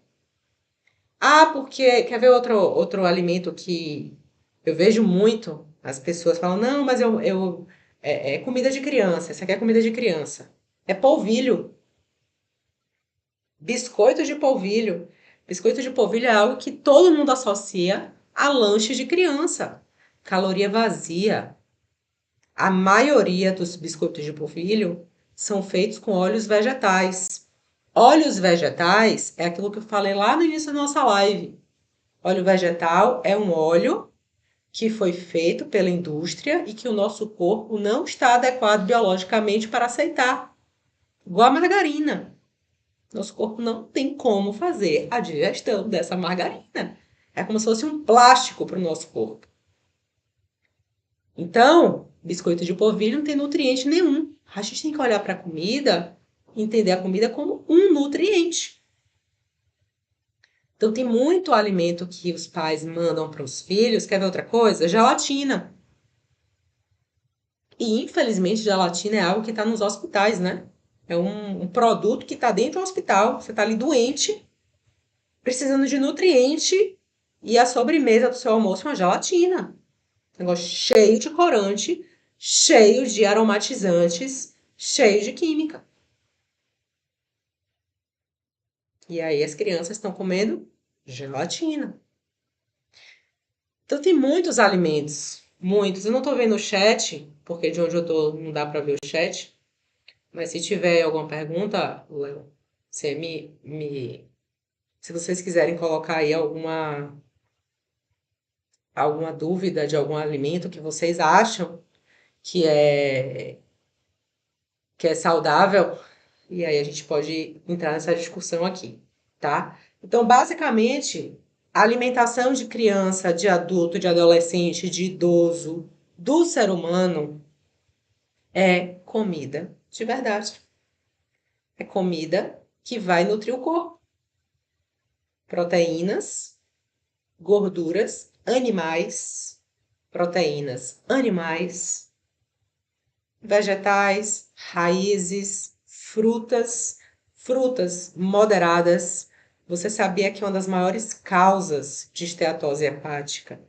Ah, porque quer ver outro alimento que eu vejo muito? As pessoas falam, não, mas é comida de criança. Isso aqui é comida de criança. É polvilho. Biscoito de polvilho. Biscoito de polvilho é algo que todo mundo associa a lanche de criança. Caloria vazia. A maioria dos biscoitos de polvilho são feitos com óleos vegetais. Óleos vegetais é aquilo que eu falei lá no início da nossa live. Óleo vegetal é um óleo que foi feito pela indústria e que o nosso corpo não está adequado biologicamente para aceitar. Igual a margarina. Nosso corpo não tem como fazer a digestão dessa margarina. É como se fosse um plástico para o nosso corpo. Então, biscoito de polvilho não tem nutriente nenhum. A gente tem que olhar para a comida e entender a comida como um nutriente. Então, tem muito alimento que os pais mandam para os filhos. Quer ver outra coisa? Gelatina. E, infelizmente, gelatina é algo que está nos hospitais, né? É um produto que está dentro do hospital. Você está ali doente, precisando de nutriente, e a sobremesa do seu almoço é uma gelatina. Um negócio cheio de corante, cheio de aromatizantes, cheio de química. E aí as crianças estão comendo gelatina. Então tem muitos alimentos, muitos. Eu não estou vendo o chat, porque de onde eu estou não dá para ver o chat. Mas se tiver alguma pergunta, Léo, você se vocês quiserem colocar aí alguma dúvida de algum alimento que vocês acham que é, que é saudável, e aí a gente pode entrar nessa discussão aqui, tá? Então, basicamente, a alimentação de criança, de adulto, de adolescente, de idoso, do ser humano é comida de verdade. É comida que vai nutrir o corpo. Proteínas, gorduras, animais, proteínas, animais, vegetais, raízes, frutas, frutas moderadas. Você sabia que uma das maiores causas de esteatose hepática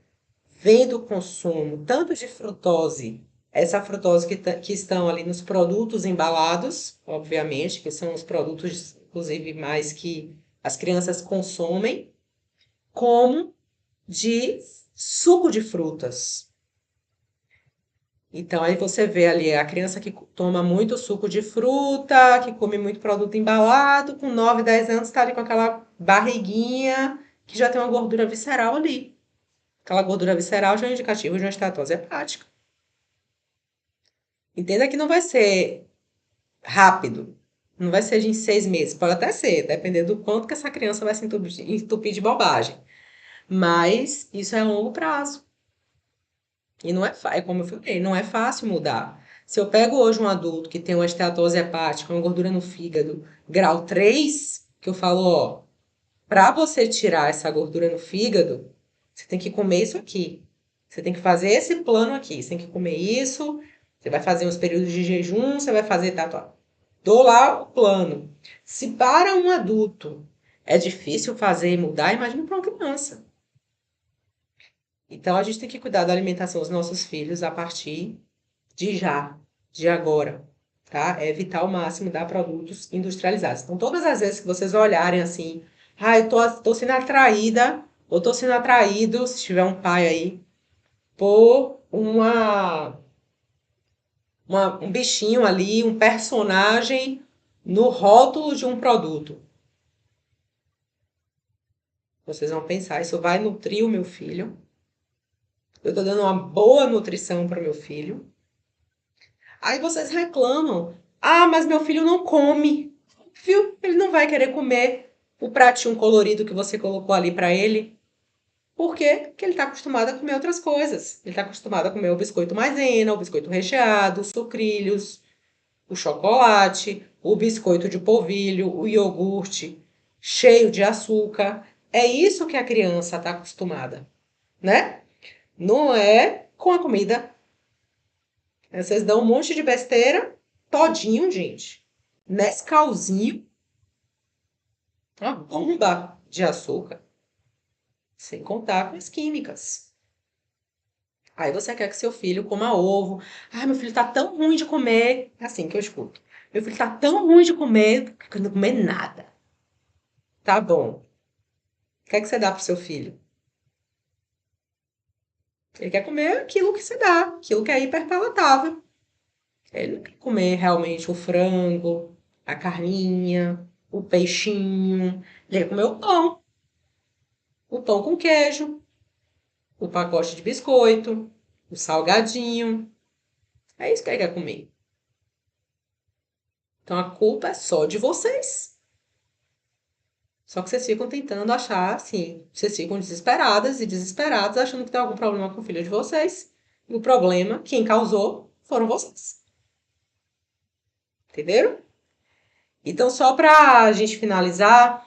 vem do consumo tanto de frutose, essa frutose que estão ali nos produtos embalados, obviamente, que são os produtos, inclusive, mais que as crianças consomem, como de suco de frutas. Então, aí você vê ali a criança que toma muito suco de fruta, que come muito produto embalado, com 9, 10 anos, está ali com aquela barriguinha que já tem uma gordura visceral ali. Aquela gordura visceral já é indicativo de uma esteatose hepática. Entenda que não vai ser rápido, não vai ser em 6 meses, pode até ser, dependendo do quanto que essa criança vai se entupir de bobagem. Mas isso é a longo prazo. E não é como eu falei, não é fácil mudar. Se eu pego hoje um adulto que tem uma esteatose hepática, uma gordura no fígado, grau 3, que eu falo, ó, para você tirar essa gordura no fígado, você tem que comer isso aqui. Você tem que fazer esse plano aqui. Você tem que comer isso. Você vai fazer uns períodos de jejum, você vai fazer tá. Dou lá o plano. Se para um adulto é difícil fazer e mudar, imagina para uma criança. Então a gente tem que cuidar da alimentação dos nossos filhos a partir de já, de agora, tá? É evitar ao máximo dar produtos industrializados. Então, todas as vezes que vocês olharem assim, ah, eu tô sendo atraída, ou tô sendo atraído, se tiver um pai aí, por um bichinho ali, um personagem no rótulo de um produto. Vocês vão pensar, isso vai nutrir o meu filho? Eu tô dando uma boa nutrição para o meu filho? Aí vocês reclamam, ah, mas meu filho não come. Viu? Ele não vai querer comer o pratinho colorido que você colocou ali para ele. Por quê? Porque ele está acostumado a comer outras coisas. Ele está acostumado a comer o biscoito maisena, o biscoito recheado, os sucrilhos, o chocolate, o biscoito de polvilho, o iogurte cheio de açúcar. É isso que a criança está acostumada, né? Não é com a comida. Vocês dão um monte de besteira, todinho, gente. Nescauzinho, uma bomba de açúcar, sem contar com as químicas. Aí você quer que seu filho coma ovo. Ah, meu filho tá tão ruim de comer. É assim que eu escuto. Meu filho tá tão ruim de comer que não comer nada. Tá bom. O que é que você dá pro seu filho? Ele quer comer aquilo que você dá, aquilo que é hiperpalatável. Ele não quer comer realmente o frango, a carninha, o peixinho. Ele quer comer o pão com queijo, o pacote de biscoito, o salgadinho. É isso que ele quer comer. Então a culpa é só de vocês. Só que vocês ficam tentando achar, assim, vocês ficam desesperadas e desesperados, achando que tem algum problema com o filho de vocês. E o problema, quem causou, foram vocês. Entenderam? Então, só pra gente finalizar,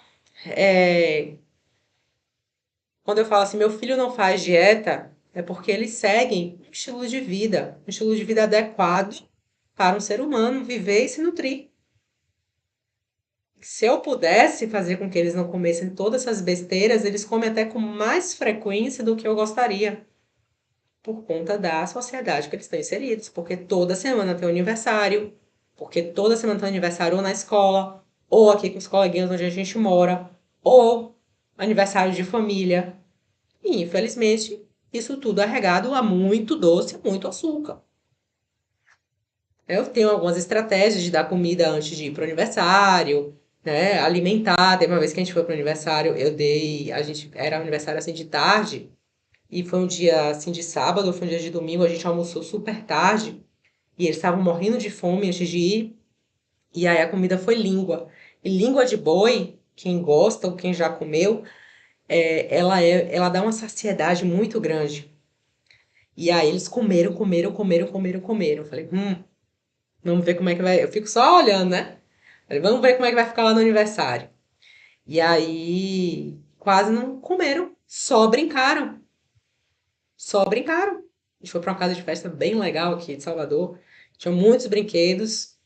quando eu falo assim, meu filho não faz dieta, é porque eles seguem um estilo de vida adequado para um ser humano viver e se nutrir. Se eu pudesse fazer com que eles não comessem todas essas besteiras, eles comem até com mais frequência do que eu gostaria, por conta da sociedade que eles estão inseridos, porque toda semana tem um aniversário, porque toda semana tem um aniversário ou na escola, ou aqui com os coleguinhas onde a gente mora, ou aniversário de família. E, infelizmente, isso tudo é regado a muito doce, muito açúcar. Eu tenho algumas estratégias de dar comida antes de ir para o aniversário, né? Alimentar. Teve uma vez que a gente foi para o aniversário, eu dei. A gente era aniversário assim de tarde, e foi um dia assim de sábado, foi um dia de domingo, a gente almoçou super tarde, e eles estavam morrendo de fome antes de ir, e aí a comida foi língua. E língua de boi, quem gosta ou quem já comeu, ela dá uma saciedade muito grande. E aí eles comeram, comeram, comeram, comeram, comeram. Eu falei, vamos ver como é que vai. Eu fico só olhando, né? Falei, vamos ver como é que vai ficar lá no aniversário. E aí quase não comeram, só brincaram. Só brincaram. A gente foi para uma casa de festa bem legal aqui de Salvador. Tinha muitos brinquedos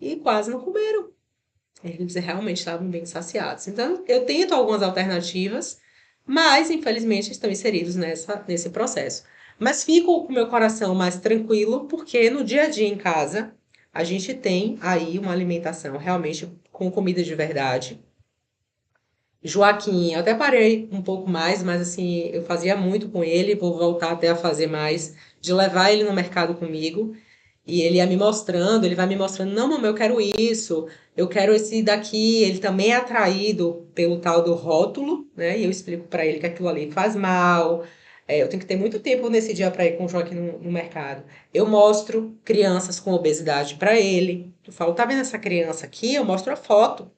e quase não comeram. Eles realmente estavam bem saciados. Então, eu tento algumas alternativas, mas infelizmente estão inseridos nesse processo. Mas fico com o meu coração mais tranquilo, porque no dia a dia em casa, a gente tem aí uma alimentação realmente com comida de verdade. Joaquim, eu até parei um pouco mais, mas assim, eu fazia muito com ele, vou voltar até a fazer mais, de levar ele no mercado comigo. E ele ia me mostrando, ele vai me mostrando, não, mamãe, eu quero isso, eu quero esse daqui. Ele também é atraído pelo tal do rótulo, né? E eu explico para ele que aquilo ali faz mal. Eu tenho que ter muito tempo nesse dia para ir com o Joaquim no mercado. Eu mostro crianças com obesidade para ele. Eu falo, tá vendo essa criança aqui? Eu mostro a foto.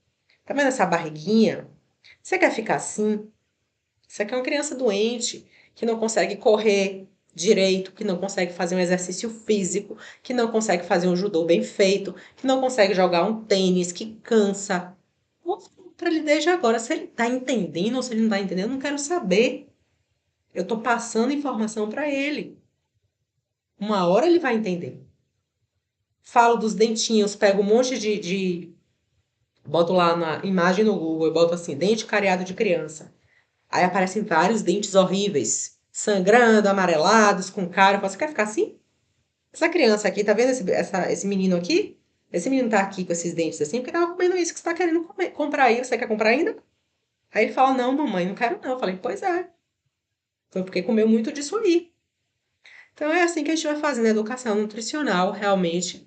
Tá vendo essa barriguinha? Você quer ficar assim? Isso aqui é uma criança doente, que não consegue correr direito, que não consegue fazer um exercício físico, que não consegue fazer um judô bem feito, que não consegue jogar um tênis, que cansa. Vou para ele desde agora. Se ele está entendendo ou se ele não está entendendo, eu não quero saber. Eu estou passando informação para ele. Uma hora ele vai entender. Falo dos dentinhos, pego um monte boto lá na imagem no Google, eu boto assim, dente cariado de criança. Aí aparecem vários dentes horríveis, sangrando, amarelados, com cara. Eu falo, você quer ficar assim? Essa criança aqui, tá vendo esse menino aqui? Esse menino tá aqui com esses dentes assim, porque tava comendo isso que você tá querendo comprar aí. Você quer comprar ainda? Aí ele fala, não, mamãe, não quero não. Eu falei, pois é. Foi porque comeu muito disso aí. Então é assim que a gente vai fazendo a educação nutricional, realmente.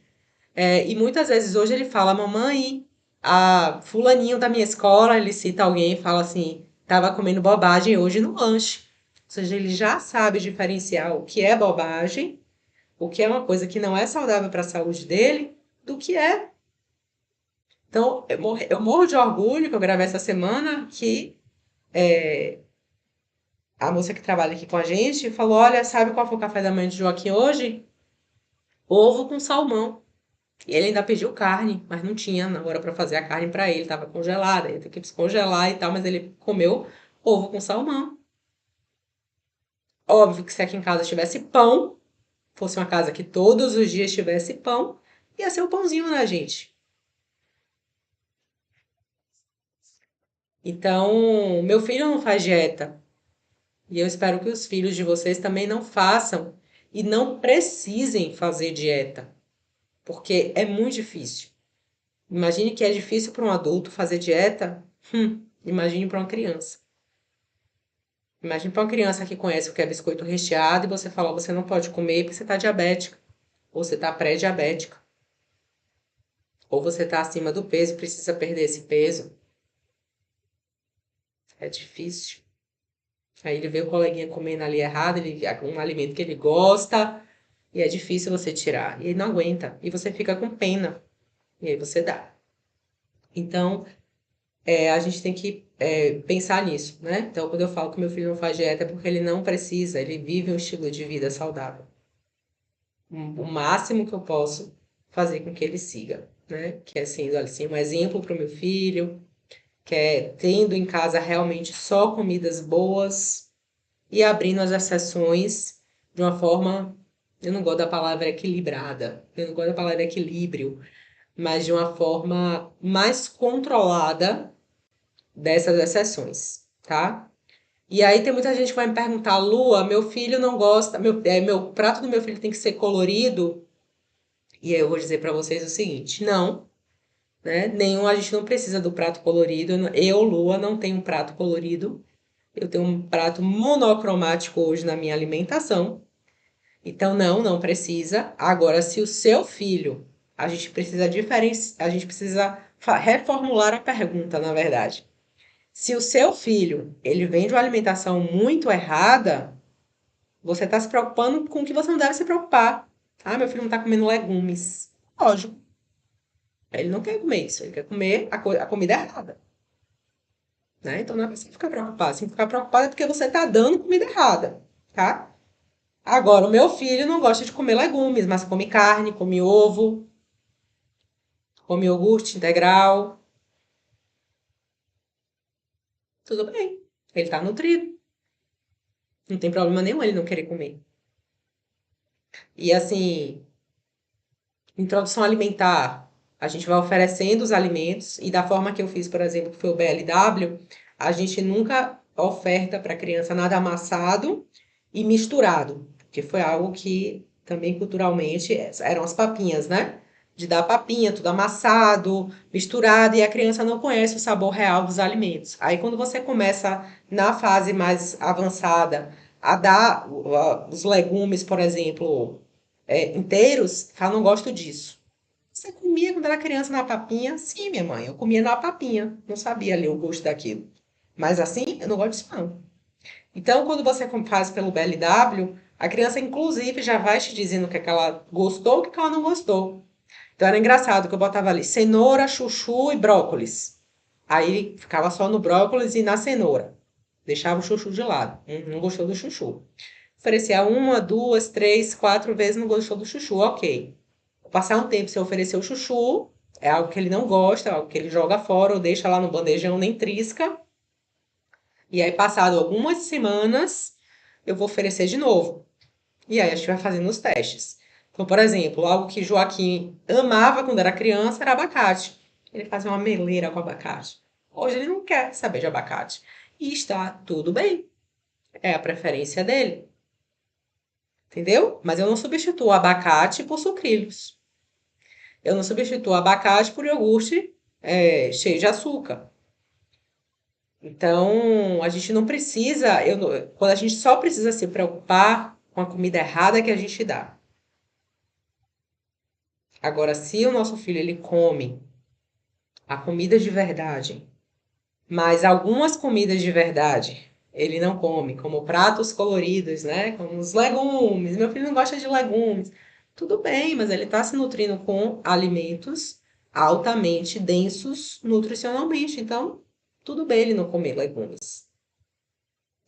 E muitas vezes hoje ele fala, mamãe, a fulaninho da minha escola, ele cita alguém e fala assim, tava comendo bobagem hoje no lanche. Ou seja, ele já sabe diferenciar o que é bobagem, o que é uma coisa que não é saudável para a saúde dele, do que é Então, eu morro de orgulho que eu gravei essa semana que a moça que trabalha aqui com a gente falou: olha, sabe qual foi o café da manhã de Joaquim hoje? Ovo com salmão. E ele ainda pediu carne, mas não tinha na hora para fazer a carne para ele, estava congelada, ele teve que descongelar e tal, mas ele comeu ovo com salmão. Óbvio que se aqui em casa tivesse pão, fosse uma casa que todos os dias tivesse pão, ia ser o pãozinho na gente. Então, meu filho não faz dieta, e eu espero que os filhos de vocês também não façam e não precisem fazer dieta, porque é muito difícil. Imagine que é difícil para um adulto fazer dieta, imagine para uma criança. Imagine para uma criança que conhece o que é biscoito recheado e você fala, você não pode comer porque você está diabética, ou você está pré-diabética, ou você está acima do peso e precisa perder esse peso. É difícil. Aí ele vê o coleguinha comendo ali errado, ele um alimento que ele gosta, e é difícil você tirar. E ele não aguenta. E você fica com pena. E aí você dá. Então, a gente tem que pensar nisso, né? Então, quando eu falo que meu filho não faz dieta, é porque ele não precisa, ele vive um estilo de vida saudável. O máximo que eu posso fazer com que ele siga, né? Que é sendo assim, um exemplo para o meu filho, que é tendo em casa realmente só comidas boas e abrindo as exceções de uma forma, eu não gosto da palavra equilibrada, eu não gosto da palavra equilíbrio, mas de uma forma mais controlada dessas exceções, tá? E aí tem muita gente que vai me perguntar, Lua, meu filho não gosta, meu prato do meu filho tem que ser colorido. E aí eu vou dizer para vocês o seguinte, não, né? A gente não precisa do prato colorido. Eu, Lua, não tenho um prato colorido. Eu tenho um prato monocromático hoje na minha alimentação. Então, não precisa. Agora, se o seu filho, a gente precisa a gente precisa reformular a pergunta, na verdade. Se o seu filho, ele vem de uma alimentação muito errada, você está se preocupando com o que você não deve se preocupar. Ah, meu filho não está comendo legumes. Lógico, ele não quer comer isso, ele quer comer a comida errada, né? Então não é pra você ficar preocupado. Se ficar preocupado é porque você está dando comida errada, tá? Agora, o meu filho não gosta de comer legumes, mas come carne, come ovo, come iogurte integral. Tudo bem, ele está nutrido. Não tem problema nenhum ele não querer comer. E assim, introdução alimentar. A gente vai oferecendo os alimentos e da forma que eu fiz, por exemplo, que foi o BLW, a gente nunca oferta para a criança nada amassado e misturado, que foi algo que também culturalmente eram as papinhas, né? De dar papinha, tudo amassado, misturado, e a criança não conhece o sabor real dos alimentos. Aí, quando você começa na fase mais avançada a dar os legumes, por exemplo, inteiros, fala, não gosto disso. Você comia quando era criança na papinha? Sim, minha mãe, eu comia na papinha. Não sabia ali o gosto daquilo. Mas assim, eu não gosto disso, não. Então, quando você faz pelo BLW, a criança, inclusive, já vai te dizendo o que, é que ela gostou e o que ela não gostou. Então, era engraçado que eu botava ali cenoura, chuchu e brócolis. Aí ficava só no brócolis e na cenoura. Deixava o chuchu de lado. Não gostou do chuchu. Oferecia uma, duas, três, quatro vezes, não gostou do chuchu, ok. Passar um tempo sem oferecer o chuchu, é algo que ele não gosta, é algo que ele joga fora ou deixa lá no bandejão, nem trisca. E aí, passado algumas semanas, eu vou oferecer de novo. E aí a gente vai fazendo os testes. Então, por exemplo, algo que Joaquim amava quando era criança era abacate. Ele fazia uma meleira com abacate. Hoje ele não quer saber de abacate. E está tudo bem. É a preferência dele. Entendeu? Mas eu não substituo abacate por sucrilhos. Eu não substituo abacate por iogurte cheio de açúcar. Então, a gente não precisa, quando a gente só precisa se preocupar com a comida errada que a gente dá. Agora, se o nosso filho ele come a comida de verdade, mas algumas comidas de verdade ele não come, como pratos coloridos, né? Como os legumes. Meu filho não gosta de legumes. Tudo bem, mas ele está se nutrindo com alimentos altamente densos nutricionalmente. Então, tudo bem ele não comer legumes.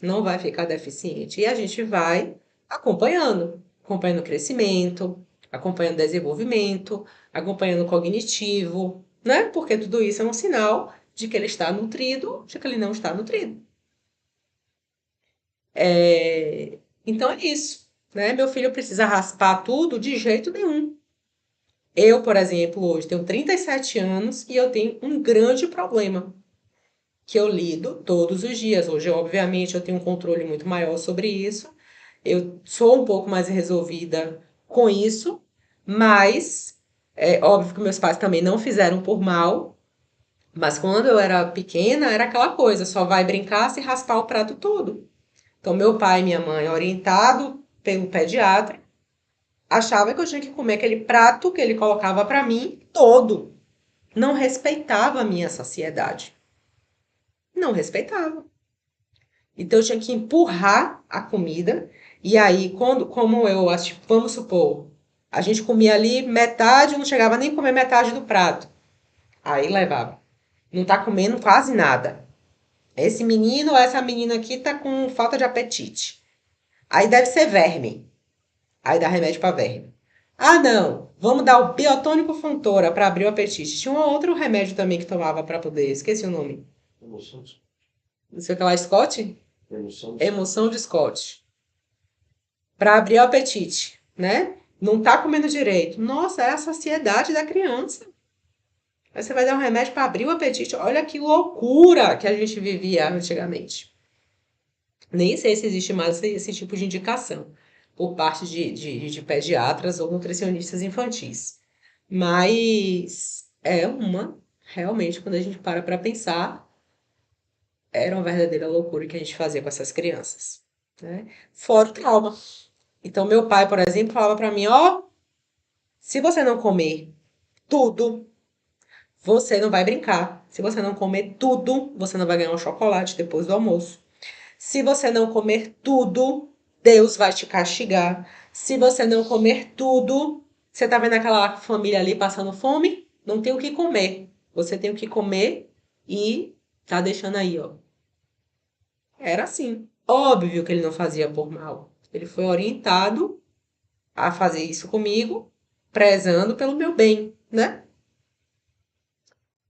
Não vai ficar deficiente. E a gente vai acompanhando o crescimento, acompanhando o desenvolvimento, acompanhando o cognitivo, né? Porque tudo isso é um sinal de que ele está nutrido, de que ele não está nutrido. Então é isso, né? Meu filho precisa raspar tudo de jeito nenhum. Eu, por exemplo, hoje tenho 37 anos e eu tenho um grande problema que eu lido todos os dias. Hoje, obviamente, eu tenho um controle muito maior sobre isso. Eu sou um pouco mais resolvida com isso, mas é óbvio que meus pais também não fizeram por mal. Mas quando eu era pequena, era aquela coisa, só vai brincar se raspar o prato todo. Então, meu pai e minha mãe, orientado pelo pediatra, achava que eu tinha que comer aquele prato que ele colocava para mim todo. Não respeitava a minha saciedade. Não respeitava. Então eu tinha que empurrar a comida. E aí, como eu, vamos supor, a gente comia ali metade, não chegava nem a comer metade do prato. Aí levava. Não tá comendo quase nada. Esse menino ou essa menina aqui tá com falta de apetite. Aí deve ser verme. Aí dá remédio para verme. Ah, não. Vamos dar o biotônico Fontoura para abrir o apetite. Tinha um outro remédio também que tomava para poder. Esqueci o nome. Emoção. Não sei o que lá, Scott? Emoção. Emoção de Scott. Para abrir o apetite, né? Não tá comendo direito. Nossa, é a saciedade da criança. Aí você vai dar um remédio para abrir o apetite. Olha que loucura que a gente vivia antigamente. Nem sei se existe mais esse tipo de indicação por parte de pediatras ou nutricionistas infantis. Mas realmente, quando a gente para pensar, era uma verdadeira loucura que a gente fazia com essas crianças, né? Fora o trauma. Então, meu pai, por exemplo, falava para mim, ó, se você não comer tudo, você não vai brincar. Se você não comer tudo, você não vai ganhar um chocolate depois do almoço. Se você não comer tudo, Deus vai te castigar. Se você não comer tudo, você tá vendo aquela família ali passando fome? Não tem o que comer. Você tem o que comer e tá deixando aí, ó. Era assim. Óbvio que ele não fazia por mal. Ele foi orientado a fazer isso comigo, prezando pelo meu bem, né?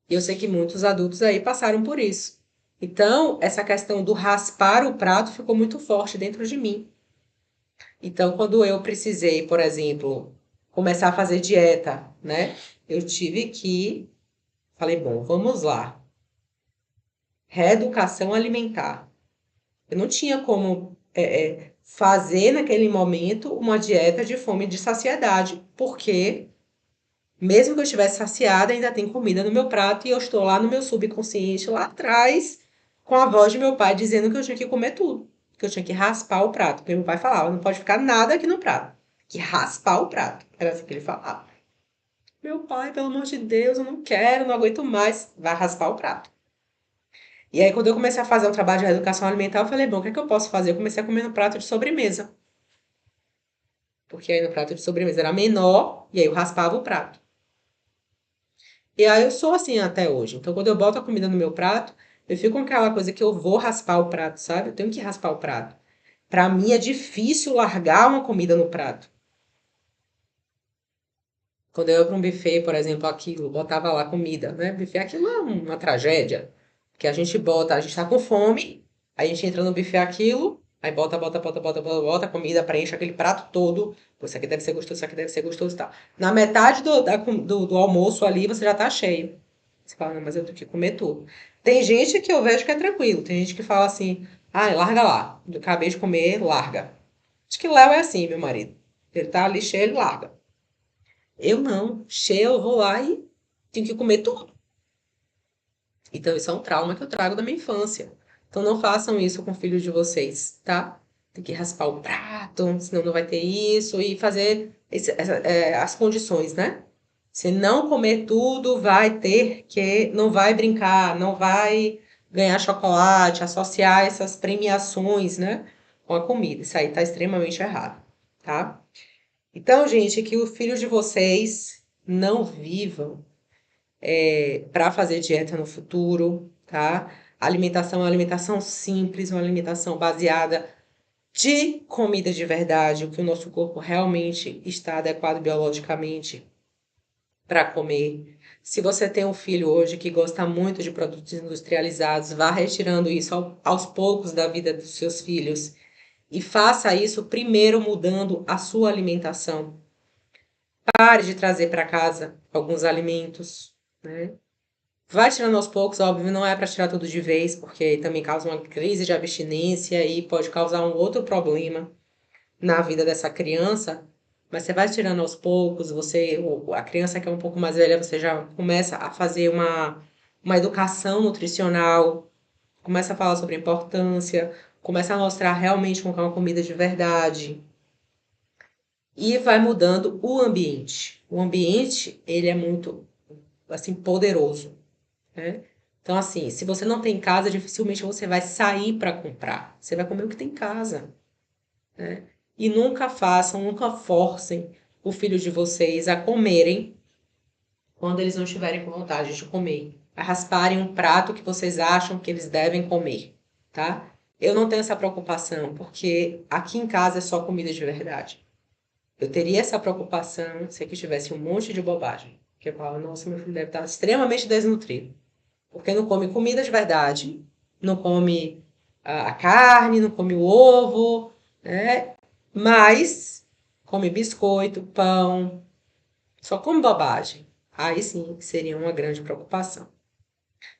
E eu sei que muitos adultos aí passaram por isso. Então, essa questão do raspar o prato ficou muito forte dentro de mim. Então, quando eu precisei, por exemplo, começar a fazer dieta, né? Eu tive que, falei, bom, vamos lá. Reeducação alimentar. Eu não tinha como fazer naquele momento uma dieta de fome e de saciedade, porque mesmo que eu estivesse saciada, ainda tem comida no meu prato e eu estou lá no meu subconsciente, lá atrás, com a voz de meu pai dizendo que eu tinha que comer tudo, que eu tinha que raspar o prato, porque meu pai falava, não pode ficar nada aqui no prato, que raspar o prato, era assim que ele falava. Meu pai, pelo amor de Deus, eu não quero, não aguento mais, vai raspar o prato. E aí, quando eu comecei a fazer um trabalho de reeducação alimentar, eu falei, bom, o que é que eu posso fazer? Eu comecei a comer no prato de sobremesa. Porque aí no prato de sobremesa era menor, e aí eu raspava o prato. E aí eu sou assim até hoje. Então, quando eu boto a comida no meu prato, eu fico com aquela coisa que eu vou raspar o prato, sabe? Eu tenho que raspar o prato. Pra mim é difícil largar uma comida no prato. Quando eu ia para um buffet, por exemplo, aquilo, botava lá comida, né? Buffet, aquilo é uma tragédia. Que a gente bota, a gente tá com fome, aí a gente entra no buffet aquilo, aí bota a comida, preenche aquele prato todo. Pô, isso aqui deve ser gostoso, isso aqui deve ser gostoso e tal. Na metade do almoço ali, você já tá cheio. Você fala, não, mas eu tenho que comer tudo. Tem gente que eu vejo que é tranquilo, tem gente que fala assim, ah, larga lá, eu acabei de comer, larga. Acho que o Léo é assim, meu marido. Ele tá ali cheio, ele larga. Eu não. Cheio, eu vou lá e tenho que comer tudo. Então, isso é um trauma que eu trago da minha infância. Então, não façam isso com o filho de vocês, tá? Tem que raspar o prato, senão não vai ter isso, e fazer as condições, né? Se não comer tudo, vai ter que. Não vai brincar, não vai ganhar chocolate, associar essas premiações, né? Com a comida. Isso aí tá extremamente errado, tá? Então, gente, que os filhos de vocês não vivam para fazer dieta no futuro, tá? Alimentação é uma alimentação simples, uma alimentação baseada de comida de verdade, o que o nosso corpo realmente está adequado biologicamente para comer. Se você tem um filho hoje que gosta muito de produtos industrializados, vá retirando isso aos poucos da vida dos seus filhos e faça isso primeiro mudando a sua alimentação. Pare de trazer para casa alguns alimentos, né? Vai tirando aos poucos, óbvio, não é para tirar tudo de vez, porque também causa uma crise de abstinência e pode causar um outro problema na vida dessa criança. Mas você vai tirando aos poucos, a criança que é um pouco mais velha, você já começa a fazer uma educação nutricional, começa a falar sobre a importância, começa a mostrar realmente como é uma comida de verdade. E vai mudando o ambiente. O ambiente, ele é muito, assim, poderoso, né? Então, assim, se você não tem em casa, dificilmente você vai sair para comprar. Você vai comer o que tem em casa, né? E nunca façam, nunca forcem o filho de vocês a comerem quando eles não estiverem com vontade de comer. A rasparem um prato que vocês acham que eles devem comer, tá? Eu não tenho essa preocupação, porque aqui em casa é só comida de verdade. Eu teria essa preocupação se aqui tivesse um monte de bobagem. Que eu falo, nossa, meu filho deve estar extremamente desnutrido. Porque não come comida de verdade, não come a carne, não come o ovo, né? Mas come biscoito, pão, só come bobagem. Aí sim seria uma grande preocupação,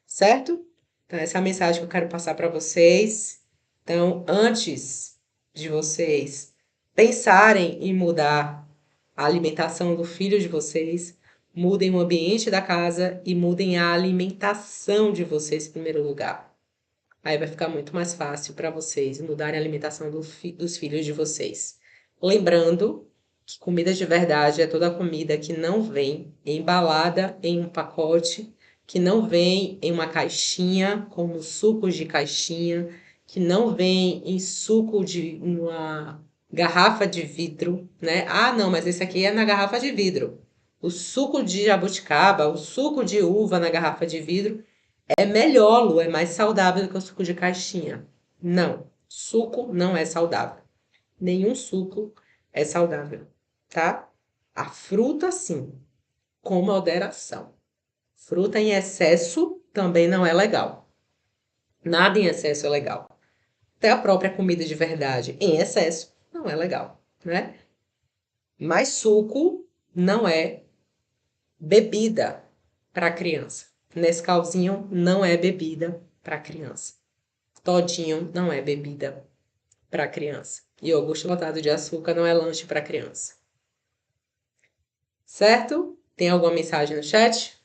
certo? Então, essa é a mensagem que eu quero passar para vocês. Então, antes de vocês pensarem em mudar a alimentação do filho de vocês, mudem o ambiente da casa e mudem a alimentação de vocês em primeiro lugar. Aí vai ficar muito mais fácil para vocês mudarem a alimentação dos filhos de vocês. Lembrando que comida de verdade é toda comida que não vem embalada em um pacote, que não vem em uma caixinha, como sucos de caixinha, que não vem em suco de uma garrafa de vidro, né? Ah, não, mas esse aqui é na garrafa de vidro. O suco de jabuticaba, o suco de uva na garrafa de vidro é melhor, Lu, é mais saudável do que o suco de caixinha. Não, suco não é saudável. Nenhum suco é saudável, tá? A fruta, sim, com moderação. Fruta em excesso também não é legal. Nada em excesso é legal. Até a própria comida de verdade em excesso não é legal, né? Mas suco não é bebida para criança. Nescauzinho não é bebida para criança. Todinho não é bebida para criança. E iogurte lotado de açúcar não é lanche para criança. Certo? Tem alguma mensagem no chat?